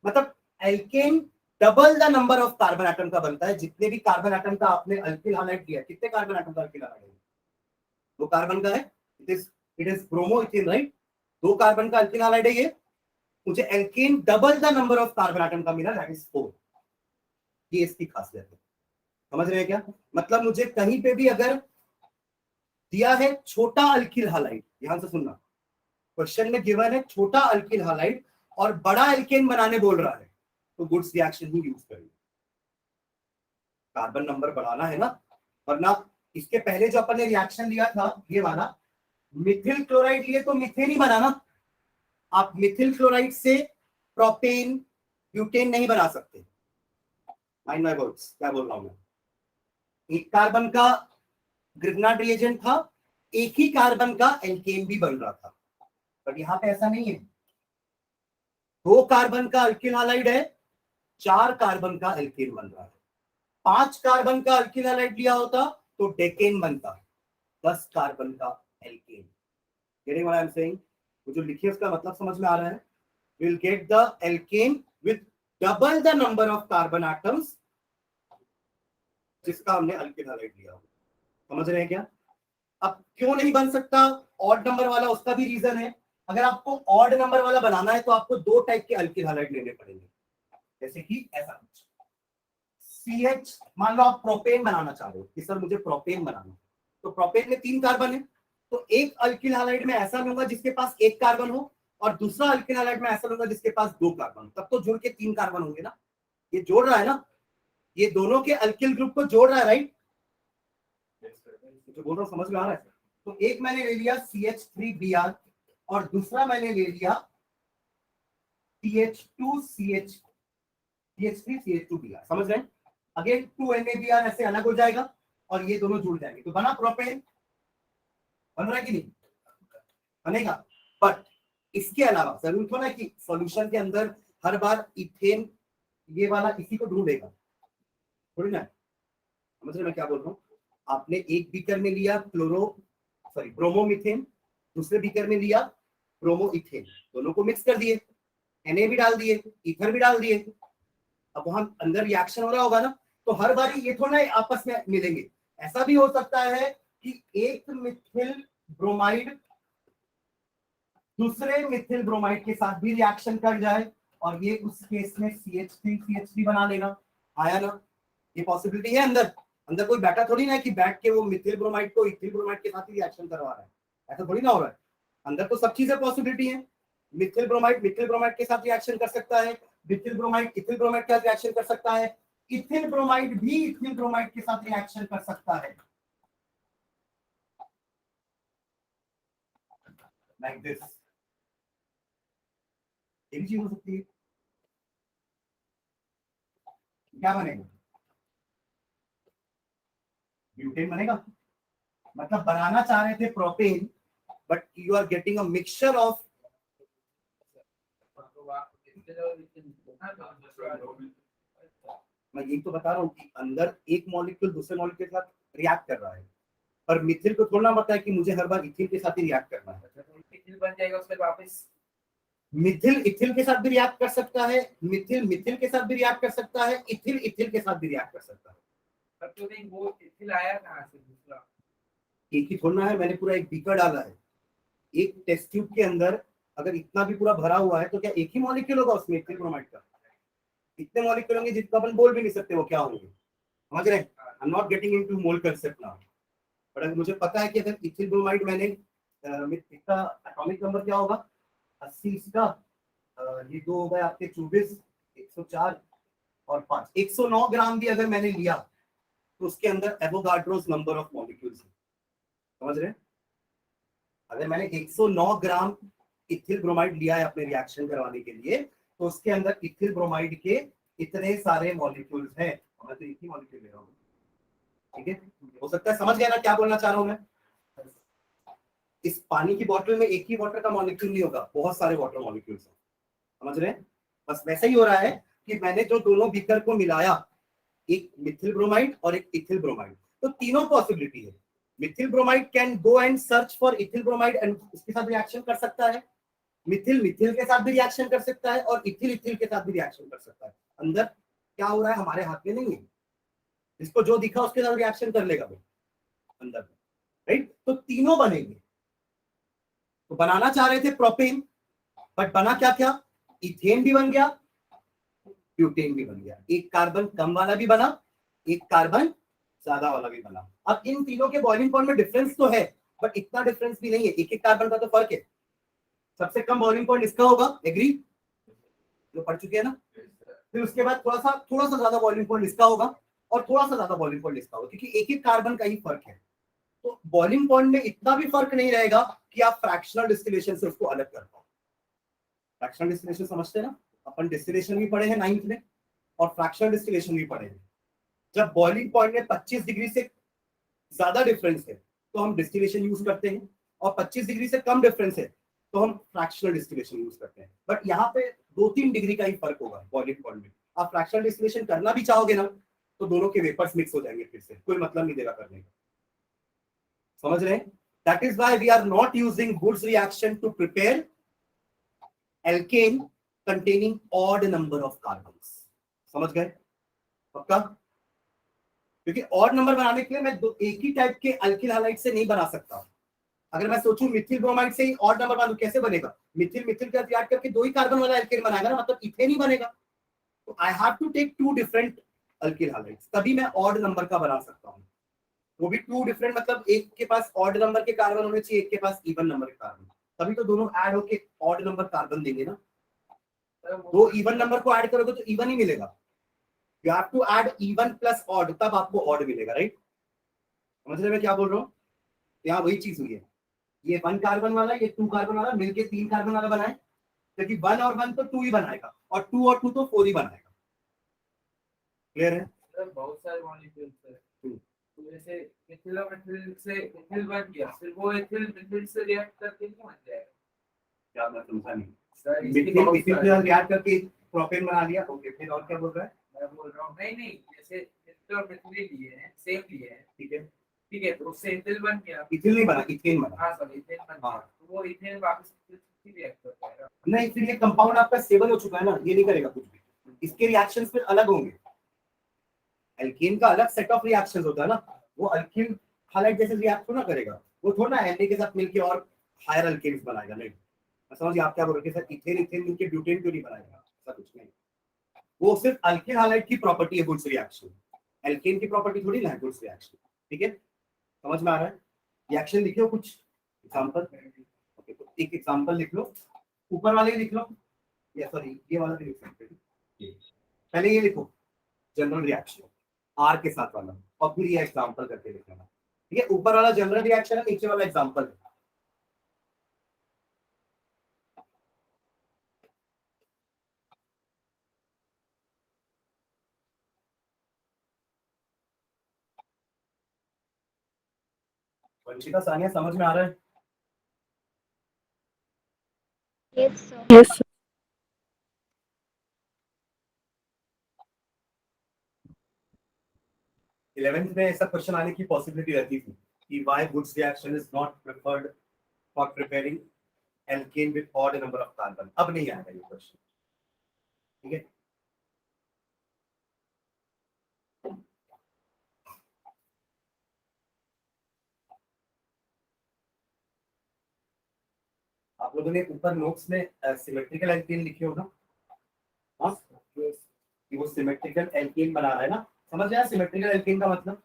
मतलब alkane double the number of carbon atom का बनता है। जितने भी कार्बन एटम का आपने अल्किल हैलाइड दिया, कितने कार्बन एटम का अल्किल हैलाइड है? 2 कार्बन का है, it is bromoethane, right. 2 carbon का अल्किल हैलाइड है ये, मुझे alkane double the number of carbon atom का मिला, दैट इज 4। ये इसकी खासियत है, समझ रहे हैं क्या? मतलब मुझे कहीं पे भी अगर दिया है छोटा अल्किल हैलाइड, ध्यान से सुनना, क्वेश्चन में गिवन है छोटा अल्किल हैलाइड और बड़ा एल्केन बनाने बोल रहा है तो गुड्स रिएक्शन ही यूज करेंगे। कार्बन नंबर बढ़ाना है ना, वरना इसके पहले जो अपन ने रिएक्शन लिया था ये वाला, मिथिल क्लोराइड लिए तो मीथेन ही बना ना। आप मिथिल क्लोराइड से प्रोपेन ब्यूटेन नहीं बना सकते। माइंड माय वर्ड्स, क्या बोल रहा हूं मैं? एक कार्बन का ग्रिग्नार्ड रिएजेंट था, एक ही कार्बन का एल्केन भी बन रहा था, बट यहां पे ऐसा नहीं है। 2 कार्बन का अल्किल हैलाइड है, 4 कार्बन का एल्केन बन रहा है। 5 कार्बन का अल्किल हैलाइड लिया होता तो डेकेन बनता, 10 कार्बन का alkane. Getting what I am saying? वो जो लिखिए उसका मतलब समझ में आ रहा है? We will get the alkane with double the number of carbon atoms जिसका हमने अल्किल हैलाइड लिया हो। समझ रहे हैं क्या? अब क्यों नहीं बन सकता ऑड नंबर वाला, उसका भी रीजन है। अगर आपको ऑड नंबर वाला बनाना है तो आपको 2 टाइप के अल्किल हैलाइड लेने पड़ेंगे, जैसे कि ऐसा कुछ CH, मान लो आप प्रोपेन बनाना चाह रहे हो कि सर मुझे प्रोपेन बनाना है, तो प्रोपेन में 3 कार्बन है, तो एक अल्किल हैलाइड में ऐसा लूंगा जिसके पास 1 कार्बन हो और दूसरा अल्किल हैलाइड में ऐसा लूंगा जिसके पास 2 कार्बन, तब तो जुड़ के 3 कार्बन होंगे ना। ये जोड़ रहा है ना, ये दोनों के अल्किल ग्रुप को जोड़ रहा है, राइट? जो बोल रहा हूं समझ में आ रहा है? तो एक मैंने ले लिया CH3Br और दूसरा मैंने ले लिया CH3CH2Br, समझ रहे हैं? अगेन 2NaBr ऐसे अलग हो जाएगा और ये दोनों जुड़ जाएंगे तो बना प्रोपेन। बन रहा है कि नहीं? बनेगा। बट इसके अलावा जरूर तो ना कि सॉल्यूशन के अंदर हर बार इथेन ये वाला इसी को ढूंढेगा, थोड़ी ना। समझ रहे मैं क्या बोल रहा हूँ? आपने एक बीकर में लिया ब्रोमोमीथेन, दूसरे बीकर में लिया ब्रोमोइथेन, दोनों को मिक्स कर दिए, Na भी डाल दिए, ईथर भी डाल दिए। अब वहां अंदर रिएक्शन हो रहा होगा ना, तो हर बार ये थोड़ा ना आपस में मिलेंगे। ऐसा भी हो सकता है कि एक मिथिल ब्रोमाइड दूसरे मिथिल ब्रोमाइड के साथ भी रिएक्शन कर जाए और ये उस केस में CH3 बना लेना। आया ना, ये पॉसिबिलिटी है। अंदर अंदर कोई बैठा थोड़ी ना है कि बैठ के वो मिथिल ब्रोमाइड को इथिल ब्रोमाइड के साथ ही रिएक्शन करवा रहा है, ऐसा थोड़ी ना हो रहा है। अंदर तो सब चीजें पॉसिबिलिटी है। मिथिल ब्रोमाइड के साथ रिएक्शन कर सकता है, मिथिल ब्रोमाइड इथिल ब्रोमाइड के साथ रिएक्शन कर सकता है, इथिल ब्रोमाइड भी इथिल ब्रोमाइड के साथ रिएक्शन कर सकता है, लाइक दिस। ये भी चीज हो सकती है। क्या बनेगा? ब्यूटेन बनेगा। मतलब बनाना चाह रहे थे propane, but you are getting a mixture of. मैं यही तो बता रहा हूँ कि अंदर एक मॉलिक्यूल दूसरे मॉलिक्यूल के साथ रिएक्ट कर रहा है, पर मिथिल को थोड़ा पता है कि मुझे हर बार इथिल के साथ ही रिएक्ट करना है। इथिल बन जाएगा, उसके वापस मिथिल इथिल के साथ भी रिएक्ट कर सकता है, मिथिल मिथिल के साथ भी रिएक्ट कर सकता है, इथिल इथिल के साथ भी रिएक्ट कर सकता है। पर तो नहीं, वो इथिल आया कहाँ से दूसरा? एक ही थोड़ा है, मैंने पूरा एक बीकर डाला है। एक टेस्ट ट्यूब के अंदर अगर इतना भी पूरा भरा हुआ है तो क्या एक ही मॉलिक्यूल होगा उसमें इथिल ब्रोमाइड का? इतने मॉलिक्यूल होंगे जितना अपन बोल भी नहीं सकते वो क्या होंगे। समझ रहे हैं? I am not getting into mole concept now, but अगर मुझे पता है कि अगर इथिल ब्रोमाइड मैंने इसका एटॉमिक नंबर क्या होगा 80, इसका ये दो हो गए आपके 24, 104 और 5, 109 ग्राम भी अगर मैंने लिया तो उसके अंदर एवोगाड्रोस नंबर ऑफ मॉलिक्यूल्स है। समझ रहे हैं? अगर मैंने 109 ग्राम इथिल ब्रोमाइड लिया है अपने रिएक्शन करवाने के लिए तो उसके अंदर इथिल ब्रोमाइड के इतने सारे मॉलिक्यूल्स हैं। मैं तो एक ही मॉलिक्यूल ले रहा हूँ, ठीक है? हो सकता है समझ गया ना क्या बोलना चाह रहा हूं मैं। इस पानी की बोतल में एक ही वाटर का मॉलिक्यूल नहीं होगा, बहुत सारे वाटर मॉलिक्यूल्स हैं। समझ रहे हैं? बस वैसा ही हो रहा है कि मैंने जो दोनों बीकर को मिलाया, एक मिथिल ब्रोमाइड और एक इथिल ब्रोमाइड, तो तीनों पॉसिबिलिटी है। Mithil bromide can go and search for ethyl bromide and उसके साथ रिएक्शन कर सकता है, मिथिल मिथिल के साथ भी रिएक्शन कर सकता है और इथिल इथिल के साथ भी रिएक्शन कर सकता है। अंदर क्या हो रहा है हमारे हाथ में नहीं है, इसको जो दिखा उसके साथ रिएक्शन कर लेगा वो अंदर, राइट? तो तीनों बनेंगे। तो बनाना चाह रहे थे प्रोपेन, बट बना क्या क्या? इथेन भी बन गया, ब्यूटेन भी बन गया। एक कार्बन कम वाला भी बना, एक कार्बन ज्यादा वाला भी बना। अब इन तीनों के बॉइलिंग पॉइंट में डिफरेंस तो है, बट इतना डिफरेंस भी नहीं है, एक एक कार्बन का तो फर्क है। सबसे कम बॉइलिंग पॉइंट इसका होगा, एग्री? जो पढ़ चुके हैं ना। फिर उसके बाद थोड़ा सा ज्यादा बॉइलिंग पॉइंट इसका होगा और थोड़ा सा ज्यादा बॉइलिंग पॉइंट इसका होगा, क्योंकि एक एक कार्बन का ही फर्क है। तो बॉइलिंग पॉइंट में इतना भी फर्क नहीं रहेगा कि आप फ्रैक्शनल डिस्टिलेशन से उसको अलग कर पाओ। फ्रैक्शनल डिस्टिलेशन समझते हैं ना, अपन डिस्टिलेशन भी पढ़े हैं 9th में और फ्रैक्शनल डिस्टिलेशन भी पढ़े हैं। जब बॉइलिंग पॉइंट में 25 डिग्री से ज्यादा डिफरेंस है तो हम डिस्टिलेशन यूज करते हैं, और 25 डिग्री से कम डिफरेंस है तो हम फ्रैक्शनल डिस्टिलेशन यूज करते हैं। बट यहाँ पे 2-3 डिग्री का ही फर्क होगा बॉइलिंग पॉइंट में। आप फ्रैक्शनल डिस्टिलेशन करना भी चाहोगे ना तो दोनों के वेपर्स मिक्स हो जाएंगे, फिर से कोई मतलब नहीं देगा करने का। समझ रहे हैं? That is why we are not using Wurtz reaction to prepare alkane containing odd number of carbons. समझ गए? पक्का? क्योंकि ऑड नंबर बनाने के लिए मैं एक ही टाइप के अल्किल हैलाइड से नहीं बना सकता। अगर मैं सोचूं मिथिल ब्रोमाइड से ही ऑड नंबर बनाऊं, कैसे बनेगा? मिथिल मिथिल के साथ रिएक्ट करके दो ही कार्बन वाला एल्केन बनाएगा ना, मतलब इथेन ही बनेगा। तो I have to take 2 different alkyl halides, तभी मैं ऑड नंबर का बना सकता हूं। वो भी 2 डिफरेंट, मतलब एक के पास ऑड नंबर के कार्बन होने चाहिए, एक के पास इवन नंबर के कार्बन, तभी तो दोनों ऐड होके ऑड नंबर कार्बन देंगे ना। दो इवन नंबर को ऐड करोगे तो इवन ही मिलेगा। You have to add even plus odd, तब आपको ऑड मिलेगा, राइट? समझ रहे मैं क्या बोल रहा हूँ? यहाँ वही चीज हुई है, ये 1 कार्बन वाला ये 2 कार्बन वाला मिलके 3 कार्बन वाला बनाए, क्योंकि 1 और 1 तो 2 ही बनाएगा और 2 और 2 तो 4 ही बनाएगा। क्लियर है? बहुत सारे मॉलिक्यूल्स है। तो जैसे इथिल और मिथिल से इथिल बन गया, फिर वो इथिल मिथिल से रिएक्ट करके नहीं बन जाएगा? क्या मैं समझा नहीं। सर मिथिल मिथिल से रिएक्ट करके प्रोपेन बना लिया, ओके। फिर और क्या बोल रहा है? मैं बोल रहा हूँ नहीं जैसे इथिल और मिथिल लिए हैं, सेम लिए हैं, ठीक है, ठीक है, तो उससे इथिल बन गया। इथिल नहीं बना, इथेन बना। हाँ सर, इथेन बन गया, तो वो इथेन वापस रिएक्ट कर जाएगा। नहीं, फिर ये कंपाउंड आपका स्टेबल हो चुका है ना, ये नहीं करेगा कुछ भी। इसके रिएक्शंस फिर अलग होंगे। एल्केन का अलग सेट ऑफ रिएक्शंस होता है ना, वो अल्किल हाइलाइट जैसे रिएक्ट थोड़ा करेगा, वो थोड़ा एल्डिहाइड के साथ मिलके और हायर अल्केन्स बनाएगा, नहीं समझिए आप क्या बोल रहे हैं सर, इथेन इथेन मिलके ब्यूटेन क्यों नहीं बनाएगा, ऐसा कुछ नहीं, वो सिर्फ अल्केन हाइलाइट की प्रॉपर्टी है गुड्स रिएक्शन, एल्केन की प्रॉपर्टी थोड़ी ना है गुड्स रिएक्शन, ठीक है, समझ में आ रहा है। रिएक्शन लिखियो कुछ एग्जांपल, ओके तो एक एग्जांपल लिख लो, ऊपर वाले लिख लो, या सॉरी ये वाला भी लिख सकते हैं, पहले ये लिखो जनरल रिएक्शन आर के साथ वाला, और फिर ये एग्जांपल करके लिखना, ठीक है, ऊपर वाला जनरल रिएक्शन है, नीचे वाला एग्जांपल है। वंशिका सानिया समझ में आ रहा है? Yes, sir. Yes, sir. 11th में ऐसा क्वेश्चन आने की पॉसिबिलिटी रहती थी कि why Woods reaction is not preferred for preparing alkane with odd number of carbon, अब नहीं आएगा ये क्वेश्चन, ठीक है। आप लोगों ने ऊपर नोट्स में सिमेट्रिकल एल्केन लिखे हो ना, हाँ कि वो सिमेट्रिकल एल्केन बना रहा है ना, समझ गया सिमेट्रिकल एल्केन का मतलब,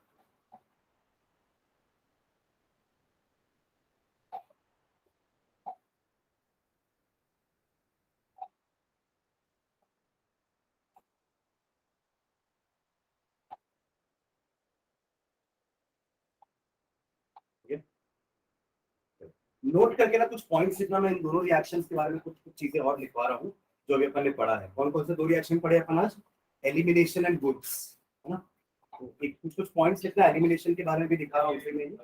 नोट करके ना कुछ पॉइंट्स लिखना, मैं इन दोनों रिएक्शंस के बारे में कुछ कुछ चीजें और लिखवा रहा हूँ जो अभी अपन ने पढ़ा है। कौन कौन से दो रिएक्शन पढ़े अपन आज, एलिमिनेशन एंड वुड्स, है ना, तो एक कुछ कुछ पॉइंट्स लिखना, एलिमिनेशन के बारे में भी दिखा रहा हूँ उसमें,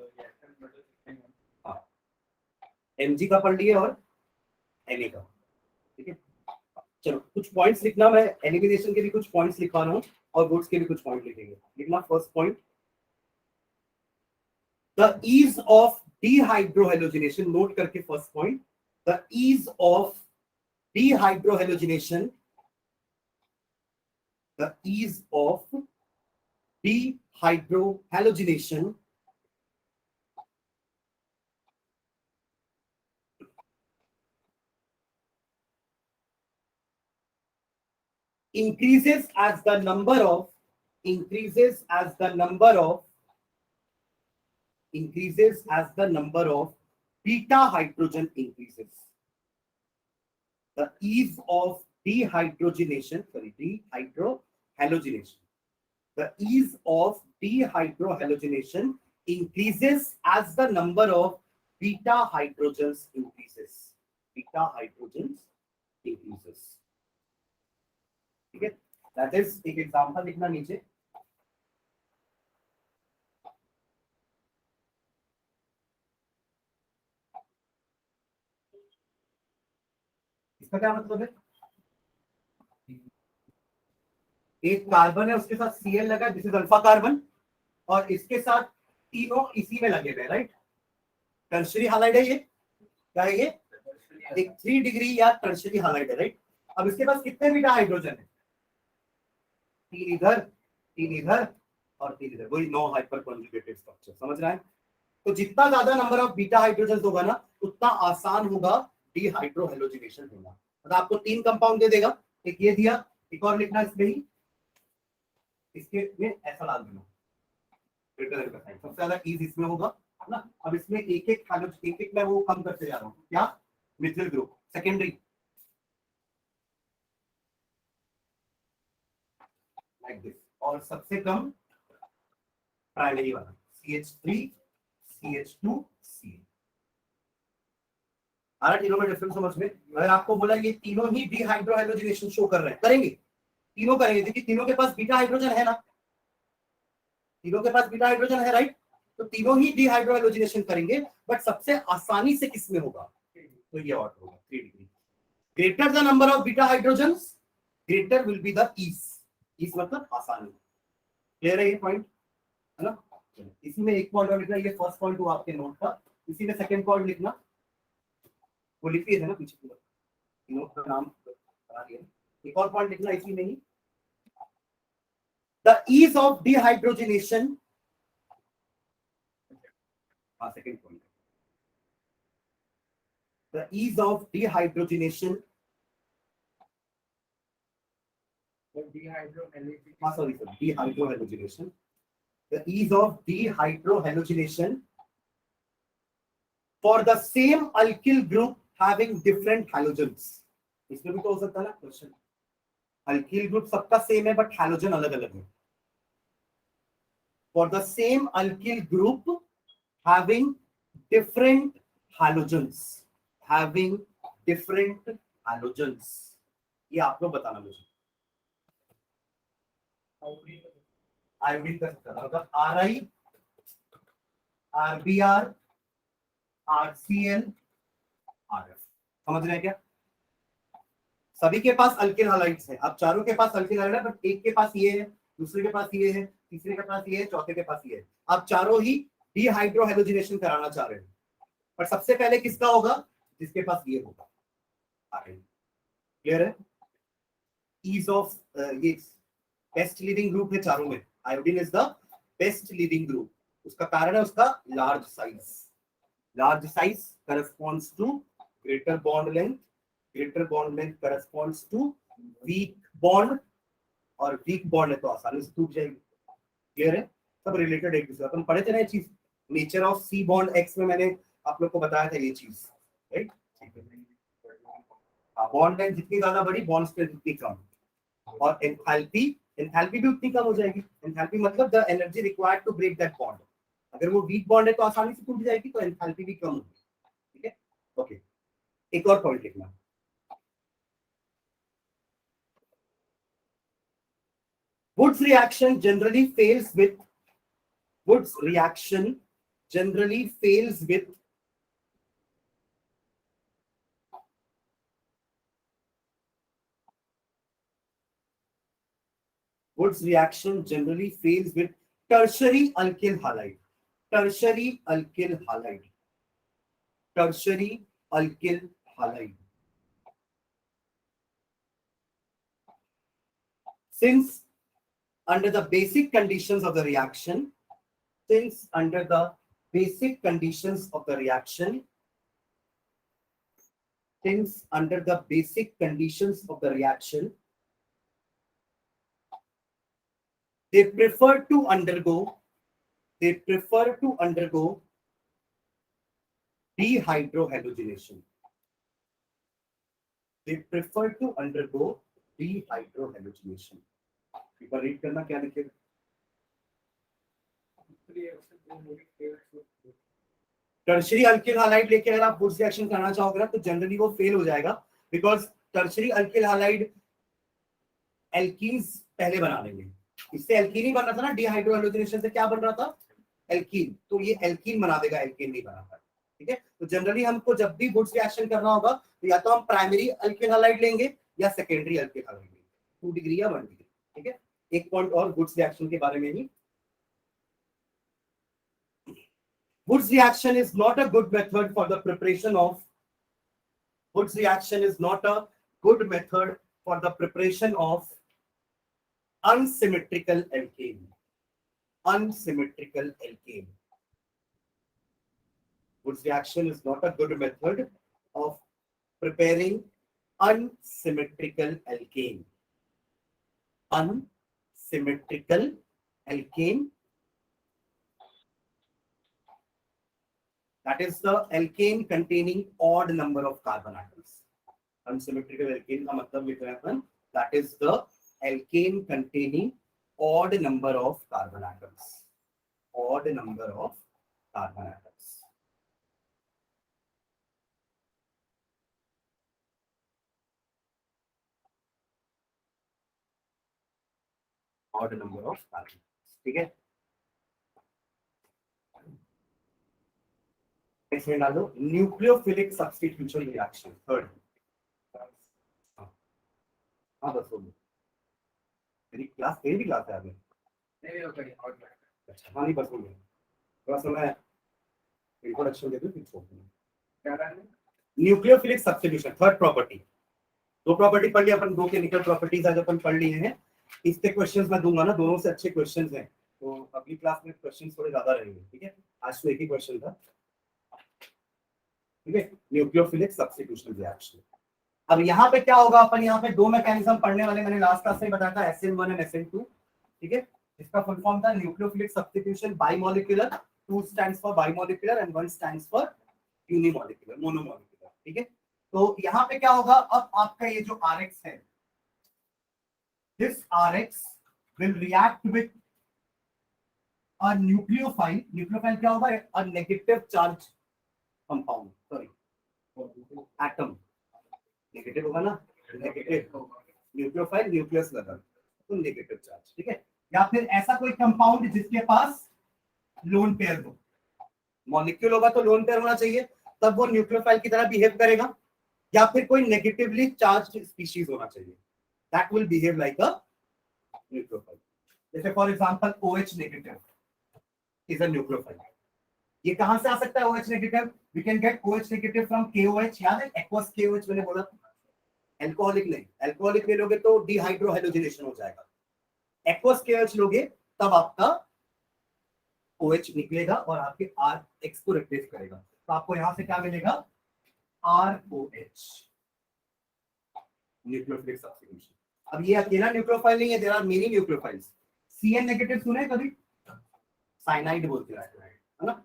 हाँ एमजी का पढ़ लिए और एनए का, ठीक है, चलो कुछ पॉइंट्स लिखना, मैं एलिमिनेशन के भी कुछ पॉइंट्स लिखवा रहा हूँ और वुड्स के भी कुछ पॉइंट लिखेंगे। लिखना first point, the ease of dehydrohalogenation, note करके first point, the ease of dehydrohalogenation, the ease of dehydrohalogenation increases as the number of beta hydrogen increases. The ease of dehydrogenation, the ease of dehydrohalogenation increases as the number of beta hydrogens increases. ठीक है, that is एक एग्जांपल लिखना नीचे, इसका क्या मतलब है, एक कार्बन है उसके साथ Cl लगा, दिस इज अल्फा कार्बन, और इसके साथ तीनों इसी में लगे हुए, राइट, टर्शियरी हालाइड है ये, क्या है ये, एक 3 डिग्री या टर्शियरी हालाइड है, राइट। अब इसके पास कितने बीटा हाइड्रोजन है, 3 इधर 3 इधर और 3 इधर, वही 9 हाइपर कॉन्जुगेटेड स्ट्रक्चर, समझ रहे हैं। तो जितना ज्यादा नंबर ऑफ बीटा हाइड्रोजन होगा ना, उतना आसान होगा डीहाइड्रोहैलोजिनेशन होना। मतलब आपको 3 कंपाउंड दे देगा, एक ये दिया, एक और लिखना इसमें ही, इसके में ऐसा डाल देना, सबसे ज्यादा ईज इसमें होगा, है ना। अब इसमें एक एक मैं वो कम करते जा रहा हूँ, क्या, methyl group secondary, like this, और सबसे कम प्राइमरी वाला CH3 CH2 CH। तीनों में डिफरेंस समझ में। अगर आपको बोला ये तीनों ही डीहाइड्रोहैलोजिनेशन शो कर रहे हैं, करेंगे, तीनों करेंगे, क्योंकि तीनों के पास बीटा हाइड्रोजन है ना, तीनों के पास बीटा हाइड्रोजन है, राइट, तो तीनों ही डीहाइड्रोहैलोजिनेशन करेंगे, बट सबसे आसानी से किसमें होगा, तो ये और होगा 3 degree. Greater the number of beta hydrogens, greater will be the ease मतलब आसानी। क्लियर है ये पॉइंट, है ना। इसी में एक पॉइंट और लिखना, ये फर्स्ट पॉइंट हुआ आपके नोट का, इसी में सेकंड पॉइंट लिखना, वो लिख दिए थे ना पीछे, नोट का नाम बना दिया, एक और पॉइंट लिखना इसी में ही, द ईज ऑफ डिहाइड्रोजनेशन हाँ second point, the ease of dehydrogenation, हाँ sorry sir, dehydrohallucination, the ease of dehydrohallucination for the same alkyl group having different halogens. इसमें भी तो हो सकता है ना क्वेश्चन, अल्किल ग्रुप सबका सेम है बट हैलोजन अलग अलग है. For the same alkyl group having different halogens, having different halogens, ये आप लोग बताना मुझे. आयोडीन का सकता है मतलब RI, RBr, RCl, RF. समझ रहे हैं क्या? सभी के पास अल्किल हाइड्स है. अब चारों के पास अल्किल हाइड है बट एक के पास ये है, दूसरे के पास ये है, तीसरे के पास ये है, चौथे के पास ये है. आप चारों ही डिहाइड्रोहैलोजिनेशन कराना चाह रहे हैं, पर सबसे पहले किसका होगा? जिसके पास ये होगा. क्लियर है? ईज ऑफ ये बेस्ट लीविंग ग्रुप है चारों में. Iodine is the best leaving group. उसका कारण है उसका large size. Large size corresponds to greater bond length, greater bond length corresponds to weak bond, और वीक बॉन्ड है तो आसानी से टूट जाएगी. क्लियर है? सब रिलेटेड एक दूसरे. अपन पढ़े थे ना ये चीज, nature of C bond X में मैंने आप लोग को बताया था ये चीज, राइट? बॉन्ड लेंथ जितनी ज्यादा बड़ी, बॉन्ड स्ट्रेंथ उतनी कम, और एंथैल्पी भी उतनी कम हो जाएगी. एंथैल्पी मतलब the energy required to break that bond. अगर वो वीक बॉन्ड है तो आसानी से टूट जाएगी, तो एंथैल्पी भी कम होगी. ठीक है, ओके. एक और पॉइंट लिखना. Wood's reaction generally fails with Wood's reaction generally fails with Wood's reaction generally fails with tertiary alkyl halide. Tertiary alkyl halide. Tertiary alkyl halide. Since under the basic conditions of the reaction, since under the basic conditions of the reaction, since under the basic conditions of the reaction, they prefer to undergo dehydrohalogenation. They prefer to undergo dehydrohalogenation. एक बार रीड करना क्या लिखे. टर्शियरी अल्किल हालाइड लेके अगर आप वुड्स रिएक्शन करना चाहोगे ना तो जनरली वो फेल हो जाएगा, because tertiary alkyl halide alkenes पहले बना लेंगे. इससे एल्कीन ही बन रहा था ना, डिहाइड्रोहैलोजिनेशन से क्या बन रहा था? एल्कीन. तो ये एल्कीन बना देगा, एल्कीन नहीं बना पाएगा. ठीक है, तो जनरली हमको जब भी वुड्स रिएक्शन करना होगा तो या तो हम प्राइमरी अल्किल हालाइड लेंगे या सेकेंडरी अल्किल हालाइड लेंगे, 2 डिग्री या 1 डिग्री. ठीक है, एक पॉइंट और वुड्स रिएक्शन के बारे में ही. Wood's reaction is not a good method for the preparation of Wood's reaction is not a good method for the preparation of unsymmetrical alkane. Unsymmetrical alkane. Wood's reaction is not a good method of preparing unsymmetrical alkane. Unsymmetrical alkane. That is the alkane containing odd number of carbon atoms. Unsymmetrical alkane का मतलब लिख रहे हैं अपन. That is the alkane containing odd number of carbon atoms. Odd number of carbon atoms. Odd number of carbon. ठीक है. इसमें डालो न्यूक्लियोफिलिक सब्स्टिट्यूशन रिएक्शन. थर्ड. हाँ बस बोलो. मेरी क्लास भी क्लास है. अच्छा हाँ नहीं बस बोलो. थोड़ा सा मैं इंट्रोडक्शन दे दूं फिर छोड़. Nucleophilic substitution third property. 2 property पढ़ ली अपन, 2 केमिकल प्रॉपर्टीज आज अपन पढ़ लिए हैं. इसके क्वेश्चंस मैं दूंगा ना, दोनों से अच्छे क्वेश्चंस हैं, तो अगली क्लास में क्वेश्चंस थोड़े ज्यादा रहेंगे. ठीक है, आज तो एक ही क्वेश्चन था, ठीक है, न्यूक्लियोफिलिक सब्स्टिट्यूशन रिएक्शन। अब यहाँ पे क्या होगा, अपन यहाँ पे दो मैकेनिज्म पढ़ने वाले, मैंने लास्ट क्लास में बताया था SN1 एंड SN2, ठीक है। इसका फुल फॉर्म था nucleophilic substitution bimolecular, 2 stands for bimolecular and 1 stands for unimolecular, monomolecular, ठीक है। तो यहाँ पे क्या होगा, अब आपका ये जो RX है, this RX will react with a nucleophile, nucleophile क्या होगा, a negative charge compound, sorry atom, negative होगा ना, नेगेटिव न्यूक्लियोफाइल, न्यूक्लियस लगा तो नेगेटिव चार्ज, ठीक है। या फिर ऐसा कोई कंपाउंड जिसके पास लोन पेयर हो, मॉलिक्यूल होगा तो लोन पेयर होना चाहिए, तब वो न्यूक्लियोफाइल की तरह बिहेव करेगा, या फिर कोई नेगेटिवली चार्ज्ड स्पीशीज होना चाहिए, that will behave like a nucleophile. जैसे for example OH negative is a nucleophile. ये कहां से आ सकता है OH negative? We can get OH negative from KOH, याद है एक्वस KOH मैंने बोला था, एल्कोहलिक नहीं, एल्कोहलिक ले लोगे तो डिहाइड्रोहाइड्रोजनेशन हो जाएगा, एक्वस KOH लोगे तब आपका OH निकलेगा और आपके RX को रिप्लेस करेगा, तो आपको यहां से क्या मिलेगा, ROH, न्यूक्लियोफिलिक सब्स्टिट्यूशन। अब ये अकेला न्यूक्लियोफाइल नहीं है, there are many nucleophiles. CN negative सुने कभी, साइनाइड बोलते हैं, है ना,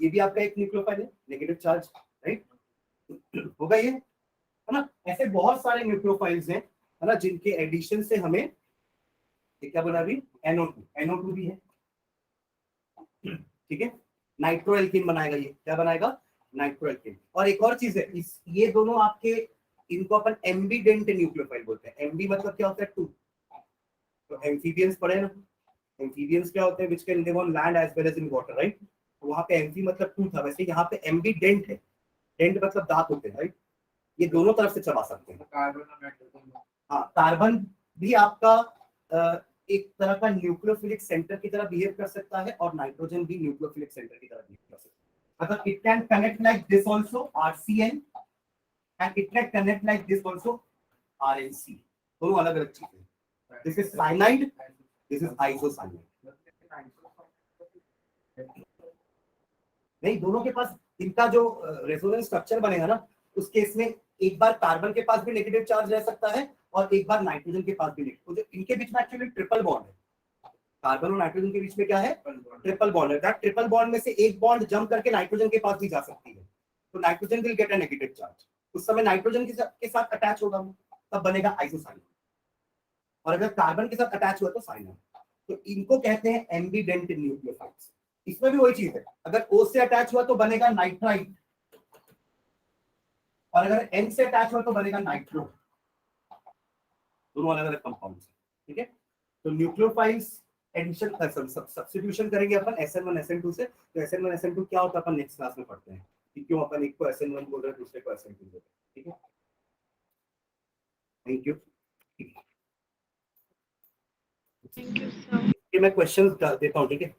ये भी आपका एक न्यूक्लियोफाइल है, नेगेटिव चार्ज, राइट, होगा ये, है ना। ऐसे बहुत सारे न्यूक्लियोफाइल्स हैं, है ना, जिनके एडिशन से हमें ये क्या बना भी, NO2 भी है, ठीक है। नाइट्रोएल्कीन बनाएगा, ये क्या बनाएगा, नाइट्रोएल्कीन। और एक और चीज है, इस ये दोनों आपके, इनको अपन एम्बीडेंट न्यूक्लियोफाइल बोलते हैं। एम्बी मतलब क्या होता है, 2, तो एम्फीबियंस पढ़े ना, एम्फीबियंस क्या होते हैं, which can live on land as well as in water, right, तो वहां पे एम्फी मतलब 2 था, वैसे यहाँ पे एम्बीडेंट है, डेंट मतलब दांत होते हैं, राइट, ये दोनों तरफ से चबा सकते हैं। कार्बन और नाइट्रोजन, हाँ, कार्बन भी आपका एक तरह का न्यूक्लियोफिलिक सेंटर की तरह बिहेव कर सकता है, और नाइट्रोजन भी न्यूक्लियोफिलिक सेंटर की तरह बिहेव कर सकता है। अगर it can connect like this also, RCN, and it can connect like this also, RNC, दोनों अलग अलग चीजें हैं। This is cyanide, this is isocyanide, नहीं, दोनों के पास इनका जो रेजोनेंस स्ट्रक्चर बनेगा ना, उस केस में एक बार कार्बन के पास भी नेगेटिव चार्ज रह सकता है और एक बार नाइट्रोजन के पास भी नेगेटिव, तो इनके बीच में एक्चुअली ट्रिपल बॉन्ड है, कार्बन और नाइट्रोजन के बीच में क्या है, ट्रिपल बॉन्ड है। दैट ट्रिपल बॉन्ड में से एक बॉन्ड जंप करके नाइट्रोजन के पास भी जा सकती है, तो nitrogen will get a negative charge, उस समय नाइट्रोजन के साथ अटैच होगा वो, तब बनेगा आइसोसाइनाइड, और अगर कार्बन के साथ अटैच हुआ तो साइनाइड। तो इनको कहते हैं एम्बीडेंट न्यूक्लियोफाइल्स। इसमें भी वही चीज है, अगर O से अटैच हुआ तो बनेगा नाइट्राइड, और अगर N से अटैच हुआ तो बनेगा नाइट्रो, दोनों अलग अलग कंपाउंड्स, ठीक है। तो न्यूक्लियोफाइल्स एडिशन सब्स्टिट्यूशन करेंगे अपन SN1 SN2 से, तो SN1 SN2 क्या होता है अपन नेक्स्ट क्लास में पढ़ते हैं कि क्यों अपन एक को SN1 बोल रहे हैं दूसरे को SN2 बोल रहे हैं, ठीक है। Thank you. Thank you, sir. मैं क्वेश्चन देता हूँ, ठीक है।